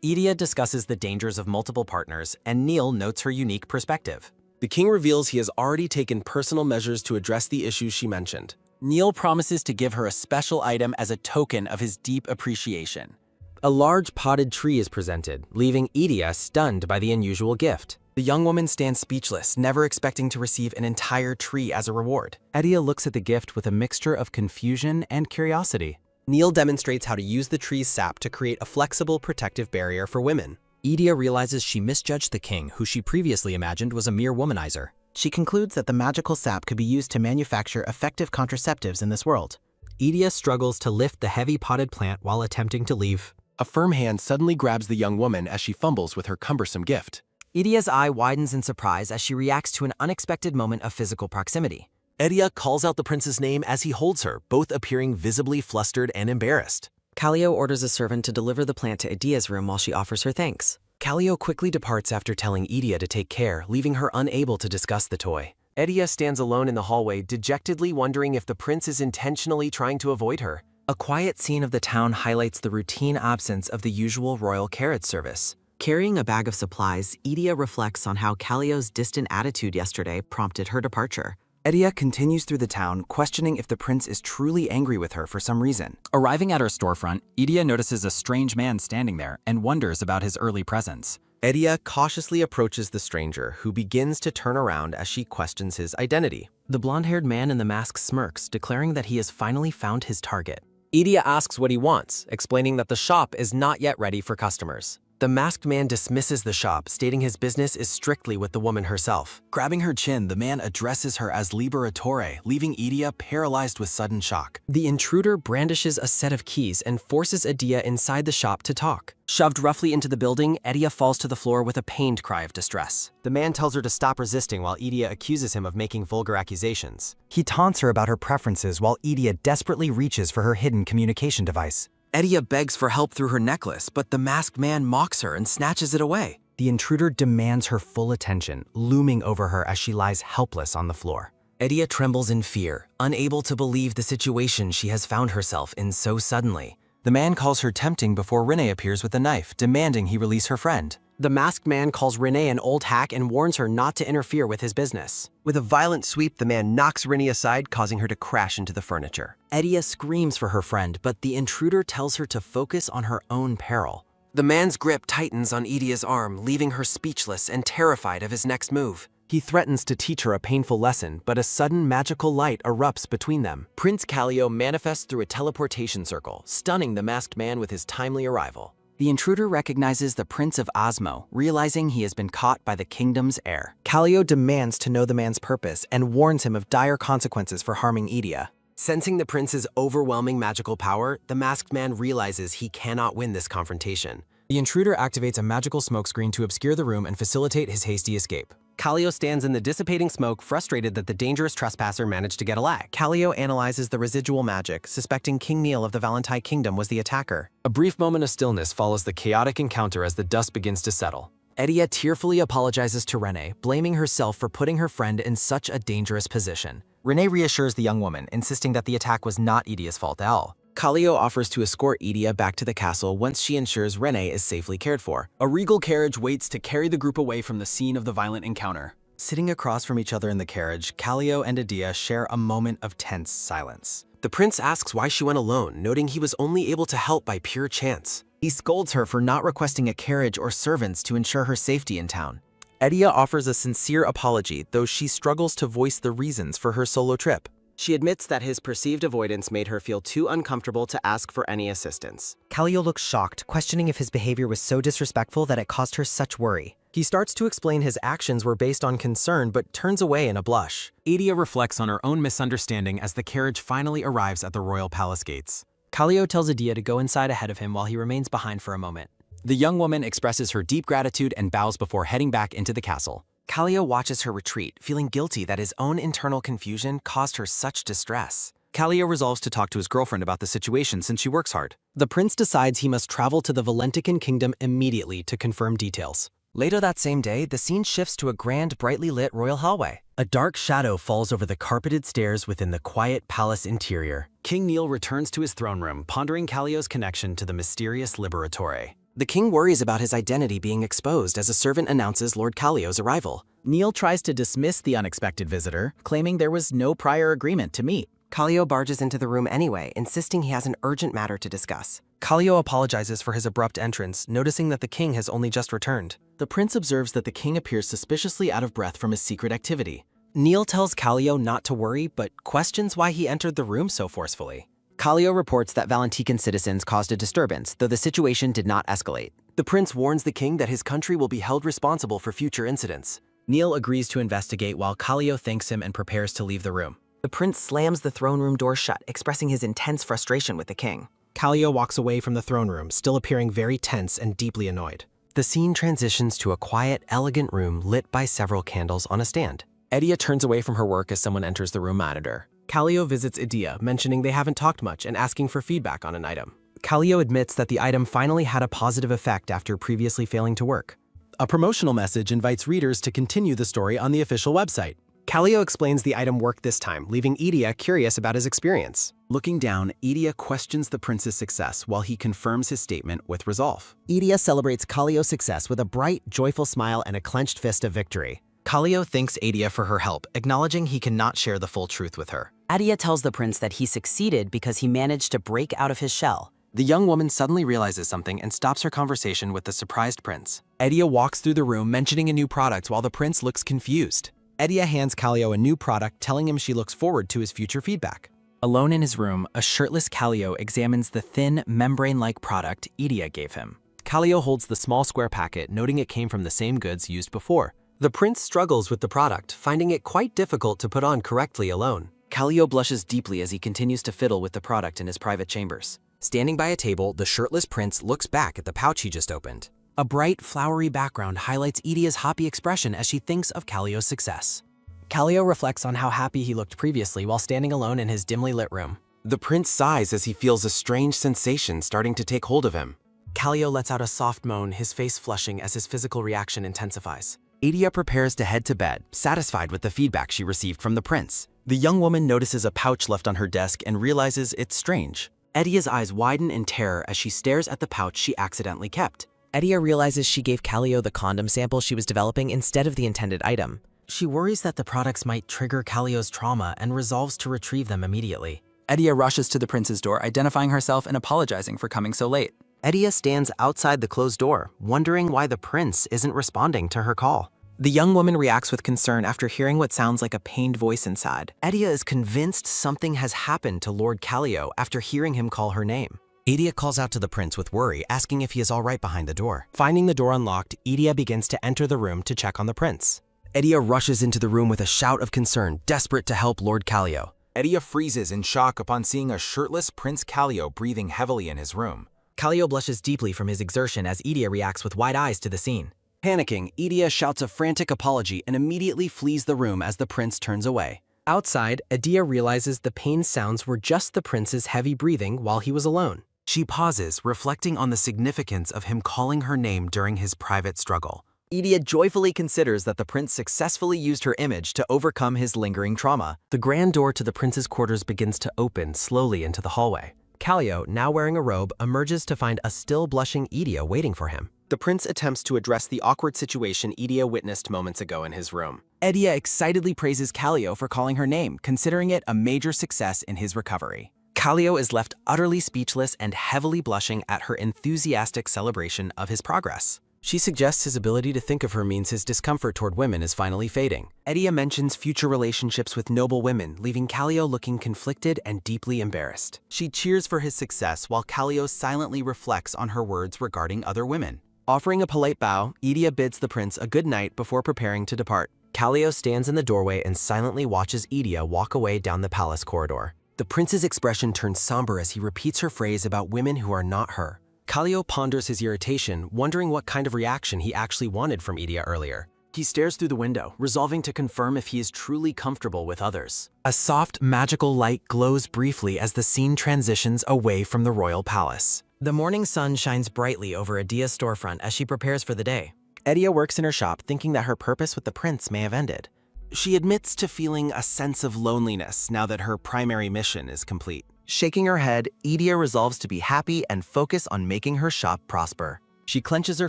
Idia discusses the dangers of multiple partners, and Neil notes her unique perspective. The king reveals he has already taken personal measures to address the issues she mentioned. Neil promises to give her a special item as a token of his deep appreciation. A large potted tree is presented, leaving Idia stunned by the unusual gift. The young woman stands speechless, never expecting to receive an entire tree as a reward. Edia looks at the gift with a mixture of confusion and curiosity. Neil demonstrates how to use the tree's sap to create a flexible protective barrier for women. Idia realizes she misjudged the king, who she previously imagined was a mere womanizer. She concludes that the magical sap could be used to manufacture effective contraceptives in this world. Idia struggles to lift the heavy potted plant while attempting to leave. A firm hand suddenly grabs the young woman as she fumbles with her cumbersome gift. Idia's eye widens in surprise as she reacts to an unexpected moment of physical proximity. Edia calls out the prince's name as he holds her, both appearing visibly flustered and embarrassed. Callio orders a servant to deliver the plant to Idia's room while she offers her thanks. Callio quickly departs after telling Idia to take care, leaving her unable to discuss the toy. Edia stands alone in the hallway, dejectedly wondering if the prince is intentionally trying to avoid her. A quiet scene of the town highlights the routine absence of the usual royal carriage service. Carrying a bag of supplies, Idia reflects on how Callio's distant attitude yesterday prompted her departure. Edia continues through the town, questioning if the prince is truly angry with her for some reason. Arriving at her storefront, Idia notices a strange man standing there and wonders about his early presence. Edia cautiously approaches the stranger, who begins to turn around as she questions his identity. The blonde-haired man in the mask smirks, declaring that he has finally found his target. Idia asks what he wants, explaining that the shop is not yet ready for customers. The masked man dismisses the shop, stating his business is strictly with the woman herself. Grabbing her chin, the man addresses her as Liberatore, leaving Idia paralyzed with sudden shock. The intruder brandishes a set of keys and forces Idia inside the shop to talk. Shoved roughly into the building, Idia falls to the floor with a pained cry of distress. The man tells her to stop resisting while Idia accuses him of making vulgar accusations. He taunts her about her preferences while Idia desperately reaches for her hidden communication device. Idia begs for help through her necklace, but the masked man mocks her and snatches it away. The intruder demands her full attention, looming over her as she lies helpless on the floor. Idia trembles in fear, unable to believe the situation she has found herself in so suddenly. The man calls her tempting before Renee appears with a knife, demanding he release her friend. The masked man calls Renee an old hack and warns her not to interfere with his business. With a violent sweep, the man knocks Renee aside, causing her to crash into the furniture. Idia screams for her friend, but the intruder tells her to focus on her own peril. The man's grip tightens on Idia's arm, leaving her speechless and terrified of his next move. He threatens to teach her a painful lesson, but a sudden magical light erupts between them. Prince Callio manifests through a teleportation circle, stunning the masked man with his timely arrival. The intruder recognizes the Prince of Osmo, realizing he has been caught by the kingdom's heir. Callio demands to know the man's purpose and warns him of dire consequences for harming Idia. Sensing the prince's overwhelming magical power, the masked man realizes he cannot win this confrontation. The intruder activates a magical smokescreen to obscure the room and facilitate his hasty escape. Callio stands in the dissipating smoke, frustrated that the dangerous trespasser managed to get away. Callio analyzes the residual magic, suspecting King Neil of the Valentine Kingdom was the attacker. A brief moment of stillness follows the chaotic encounter as the dust begins to settle. Idia tearfully apologizes to Renee, blaming herself for putting her friend in such a dangerous position. Renee reassures the young woman, insisting that the attack was not Idia's fault at all. Callio offers to escort Idia back to the castle once she ensures Renee is safely cared for. A regal carriage waits to carry the group away from the scene of the violent encounter. Sitting across from each other in the carriage, Callio and Idia share a moment of tense silence. The prince asks why she went alone, noting he was only able to help by pure chance. He scolds her for not requesting a carriage or servants to ensure her safety in town. Idia offers a sincere apology, though she struggles to voice the reasons for her solo trip. She admits that his perceived avoidance made her feel too uncomfortable to ask for any assistance. Kallio looks shocked, questioning if his behavior was so disrespectful that it caused her such worry. He starts to explain his actions were based on concern but turns away in a blush. Idia reflects on her own misunderstanding as the carriage finally arrives at the royal palace gates. Kallio tells Idia to go inside ahead of him while he remains behind for a moment. The young woman expresses her deep gratitude and bows before heading back into the castle. Kallio watches her retreat, feeling guilty that his own internal confusion caused her such distress. Kallio resolves to talk to his girlfriend about the situation since she works hard. The prince decides he must travel to the Valentican kingdom immediately to confirm details. Later that same day, the scene shifts to a grand, brightly lit royal hallway. A dark shadow falls over the carpeted stairs within the quiet palace interior. King Neil returns to his throne room, pondering Kallio's connection to the mysterious Liberatore. The king worries about his identity being exposed as a servant announces Lord Kallio's arrival. Neil tries to dismiss the unexpected visitor, claiming there was no prior agreement to meet. Kallio barges into the room anyway, insisting he has an urgent matter to discuss. Kallio apologizes for his abrupt entrance, noticing that the king has only just returned. The prince observes that the king appears suspiciously out of breath from his secret activity. Neil tells Kallio not to worry, but questions why he entered the room so forcefully. Kallio reports that Valentican citizens caused a disturbance, though the situation did not escalate. The prince warns the king that his country will be held responsible for future incidents. Neil agrees to investigate while Kallio thanks him and prepares to leave the room. The prince slams the throne room door shut, expressing his intense frustration with the king. Kallio walks away from the throne room, still appearing very tense and deeply annoyed. The scene transitions to a quiet, elegant room lit by several candles on a stand. Idia turns away from her work as someone enters the room monitor. Kallio visits Idia, mentioning they haven't talked much and asking for feedback on an item. Kallio admits that the item finally had a positive effect after previously failing to work. A promotional message invites readers to continue the story on the official website. Kallio explains the item worked this time, leaving Idia curious about his experience. Looking down, Idia questions the prince's success while he confirms his statement with resolve. Idia celebrates Kallio's success with a bright, joyful smile and a clenched fist of victory. Kallio thanks Idia for her help, acknowledging he cannot share the full truth with her. Idia tells the prince that he succeeded because he managed to break out of his shell. The young woman suddenly realizes something and stops her conversation with the surprised prince. Idia walks through the room mentioning a new product while the prince looks confused. Idia hands Kallio a new product, telling him she looks forward to his future feedback. Alone in his room, a shirtless Kallio examines the thin, membrane-like product Idia gave him. Kallio holds the small square packet, noting it came from the same goods used before. The prince struggles with the product, finding it quite difficult to put on correctly alone. Kallio blushes deeply as he continues to fiddle with the product in his private chambers. Standing by a table, the shirtless prince looks back at the pouch he just opened. A bright, flowery background highlights Idia's happy expression as she thinks of Kallio's success. Kallio reflects on how happy he looked previously while standing alone in his dimly lit room. The prince sighs as he feels a strange sensation starting to take hold of him. Kallio lets out a soft moan, his face flushing as his physical reaction intensifies. Idia prepares to head to bed, satisfied with the feedback she received from the prince. The young woman notices a pouch left on her desk and realizes it's strange. Idia's eyes widen in terror as she stares at the pouch she accidentally kept. Idia realizes she gave Kallio the condom sample she was developing instead of the intended item. She worries that the products might trigger Kallio's trauma and resolves to retrieve them immediately. Idia rushes to the prince's door, identifying herself and apologizing for coming so late. Idia stands outside the closed door, wondering why the prince isn't responding to her call. The young woman reacts with concern after hearing what sounds like a pained voice inside. Idia is convinced something has happened to Lord Kallio after hearing him call her name. Idia calls out to the prince with worry, asking if he is all right behind the door. Finding the door unlocked, Idia begins to enter the room to check on the prince. Idia rushes into the room with a shout of concern, desperate to help Lord Kallio. Idia freezes in shock upon seeing a shirtless Prince Kallio breathing heavily in his room. Kallio blushes deeply from his exertion as Idia reacts with wide eyes to the scene. Panicking, Idia shouts a frantic apology and immediately flees the room as the prince turns away. Outside, Idia realizes the pain sounds were just the prince's heavy breathing while he was alone. She pauses, reflecting on the significance of him calling her name during his private struggle. Idia joyfully considers that the prince successfully used her image to overcome his lingering trauma. The grand door to the prince's quarters begins to open slowly into the hallway. Kallio, now wearing a robe, emerges to find a still blushing Idia waiting for him. The prince attempts to address the awkward situation Idia witnessed moments ago in his room. Idia excitedly praises Kallio for calling her name, considering it a major success in his recovery. Kallio is left utterly speechless and heavily blushing at her enthusiastic celebration of his progress. She suggests his ability to think of her means his discomfort toward women is finally fading. Edia mentions future relationships with noble women, leaving Callio looking conflicted and deeply embarrassed. She cheers for his success while Callio silently reflects on her words regarding other women. Offering a polite bow, Edia bids the prince a good night before preparing to depart. Callio stands in the doorway and silently watches Edia walk away down the palace corridor. The prince's expression turns somber as he repeats her phrase about women who are not her. Callio ponders his irritation, wondering what kind of reaction he actually wanted from Edia earlier. He stares through the window, resolving to confirm if he is truly comfortable with others. A soft, magical light glows briefly as the scene transitions away from the royal palace. The morning sun shines brightly over Edia's storefront as she prepares for the day. Edia works in her shop, thinking that her purpose with the prince may have ended. She admits to feeling a sense of loneliness now that her primary mission is complete. Shaking her head, Edia resolves to be happy and focus on making her shop prosper. She clenches her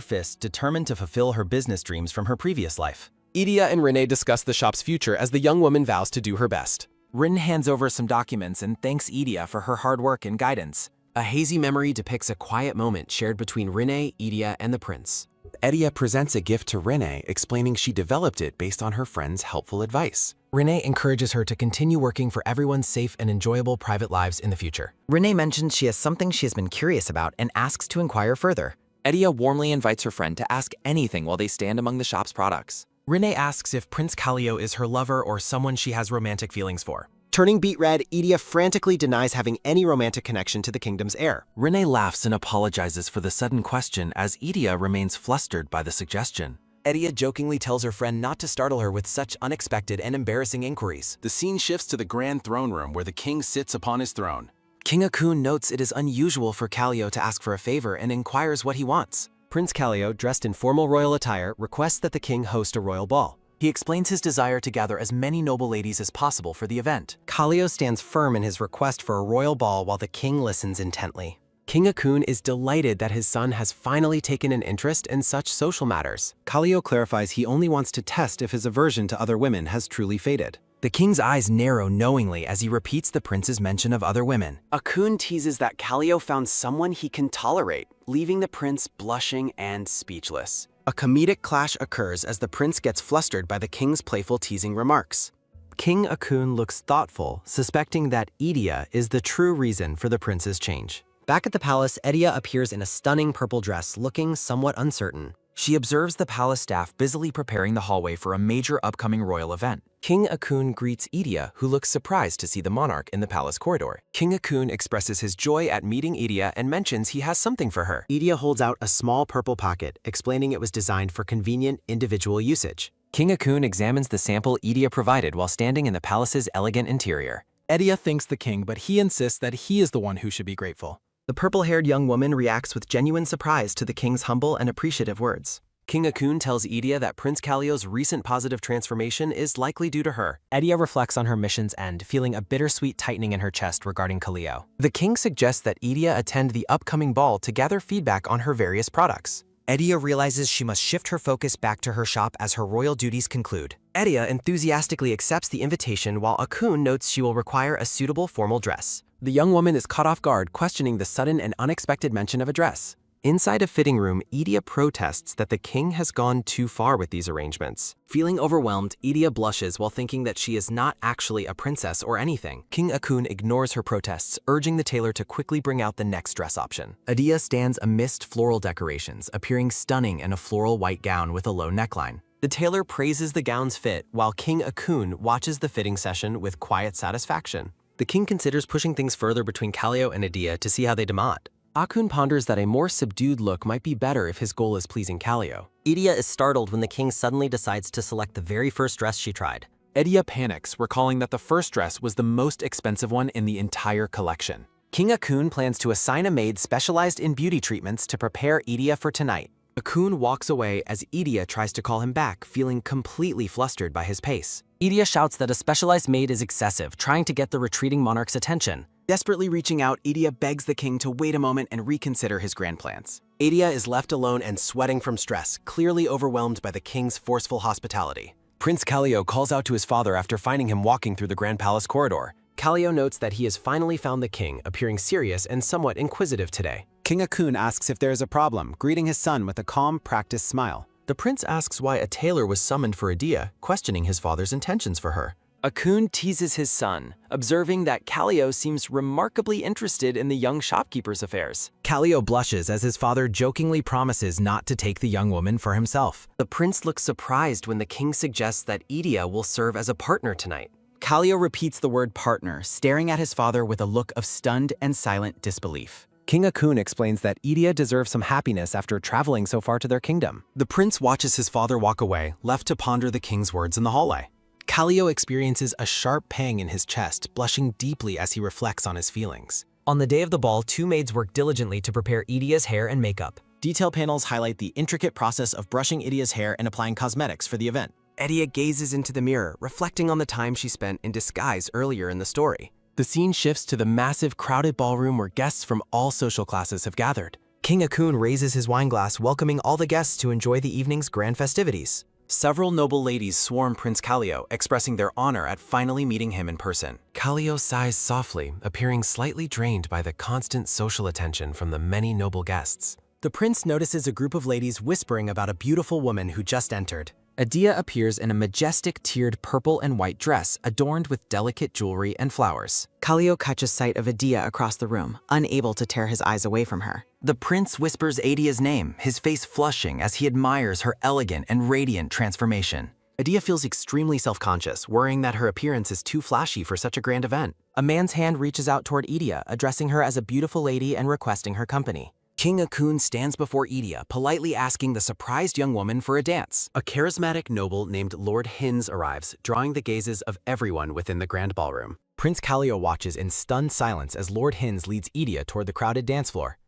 fist, determined to fulfill her business dreams from her previous life. Edia and Renee discuss the shop's future as the young woman vows to do her best. Rin hands over some documents and thanks Edia for her hard work and guidance. A hazy memory depicts a quiet moment shared between Renee, Edia, and the prince. Edia presents a gift to Renee, explaining she developed it based on her friend's helpful advice. Renee encourages her to continue working for everyone's safe and enjoyable private lives in the future. Renee mentions she has something she has been curious about and asks to inquire further. Edia warmly invites her friend to ask anything while they stand among the shop's products. Renee asks if Prince Callio is her lover or someone she has romantic feelings for. Turning beet red, Edia frantically denies having any romantic connection to the kingdom's heir. Renee laughs and apologizes for the sudden question as Edia remains flustered by the suggestion. Edia jokingly tells her friend not to startle her with such unexpected and embarrassing inquiries. The scene shifts to the grand throne room where the king sits upon his throne. King Akun notes it is unusual for Callio to ask for a favor and inquires what he wants. Prince Callio, dressed in formal royal attire, requests that the king host a royal ball. He explains his desire to gather as many noble ladies as possible for the event. Callio stands firm in his request for a royal ball while the king listens intently. King Akun is delighted that his son has finally taken an interest in such social matters. Callio clarifies he only wants to test if his aversion to other women has truly faded. The king's eyes narrow knowingly as he repeats the prince's mention of other women. Akun teases that Callio found someone he can tolerate, leaving the prince blushing and speechless. A comedic clash occurs as the prince gets flustered by the king's playful teasing remarks. King Akun looks thoughtful, suspecting that Edia is the true reason for the prince's change. Back at the palace, Edia appears in a stunning purple dress, looking somewhat uncertain. She observes the palace staff busily preparing the hallway for a major upcoming royal event. King Akun greets Edia, who looks surprised to see the monarch in the palace corridor. King Akun expresses his joy at meeting Edia and mentions he has something for her. Edia holds out a small purple pocket, explaining it was designed for convenient individual usage. King Akun examines the sample Edia provided while standing in the palace's elegant interior. Edia thanks the king, but he insists that he is the one who should be grateful. The purple-haired young woman reacts with genuine surprise to the king's humble and appreciative words. King Akun tells Edia that Prince Callio's recent positive transformation is likely due to her. Edia reflects on her mission's end, feeling a bittersweet tightening in her chest regarding Callio. The king suggests that Edia attend the upcoming ball to gather feedback on her various products. Edia realizes she must shift her focus back to her shop as her royal duties conclude. Edia enthusiastically accepts the invitation while Akun notes she will require a suitable formal dress. The young woman is caught off guard, questioning the sudden and unexpected mention of a dress. Inside a fitting room, Edia protests that the king has gone too far with these arrangements. Feeling overwhelmed, Edia blushes while thinking that she is not actually a princess or anything. King Akun ignores her protests, urging the tailor to quickly bring out the next dress option. Edia stands amidst floral decorations, appearing stunning in a floral white gown with a low neckline. The tailor praises the gown's fit, while King Akun watches the fitting session with quiet satisfaction. The king considers pushing things further between Callio and Edia to see how they demod. Akun ponders that a more subdued look might be better if his goal is pleasing Callio. Edia is startled when the king suddenly decides to select the very first dress she tried. Edia panics, recalling that the first dress was the most expensive one in the entire collection. King Akun plans to assign a maid specialized in beauty treatments to prepare Edia for tonight. Akun walks away as Edia tries to call him back, feeling completely flustered by his pace. Edia shouts that a specialized maid is excessive, trying to get the retreating monarch's attention. Desperately reaching out, Edia begs the king to wait a moment and reconsider his grand plans. Edia is left alone and sweating from stress, clearly overwhelmed by the king's forceful hospitality. Prince Callio calls out to his father after finding him walking through the grand palace corridor. Callio notes that he has finally found the king, appearing serious and somewhat inquisitive today. King Akun asks if there is a problem, greeting his son with a calm, practiced smile. The prince asks why a tailor was summoned for Adia, questioning his father's intentions for her. Akun teases his son, observing that Callio seems remarkably interested in the young shopkeeper's affairs. Callio blushes as his father jokingly promises not to take the young woman for himself. The prince looks surprised when the king suggests that Idia will serve as a partner tonight. Callio repeats the word partner, staring at his father with a look of stunned and silent disbelief. King Akun explains that Idia deserves some happiness after traveling so far to their kingdom. The prince watches his father walk away, left to ponder the king's words in the hallway. Callio experiences a sharp pang in his chest, blushing deeply as he reflects on his feelings. On the day of the ball, two maids work diligently to prepare Idia's hair and makeup. Detail panels highlight the intricate process of brushing Idia's hair and applying cosmetics for the event. Idia gazes into the mirror, reflecting on the time she spent in disguise earlier in the story. The scene shifts to the massive, crowded ballroom where guests from all social classes have gathered. King Akun raises his wineglass, welcoming all the guests to enjoy the evening's grand festivities. Several noble ladies swarm Prince Callio, expressing their honor at finally meeting him in person. Callio sighs softly, appearing slightly drained by the constant social attention from the many noble guests. The prince notices a group of ladies whispering about a beautiful woman who just entered. Idia appears in a majestic tiered purple and white dress adorned with delicate jewelry and flowers. Callio catches sight of Idia across the room, unable to tear his eyes away from her. The prince whispers Adia's name, his face flushing as he admires her elegant and radiant transformation. Idia feels extremely self-conscious, worrying that her appearance is too flashy for such a grand event. A man's hand reaches out toward Idia, addressing her as a beautiful lady and requesting her company. King Akun stands before Idia, politely asking the surprised young woman for a dance. A charismatic noble named Lord Hins arrives, drawing the gazes of everyone within the grand ballroom. Prince Callio watches in stunned silence as Lord Hins leads Idia toward the crowded dance floor.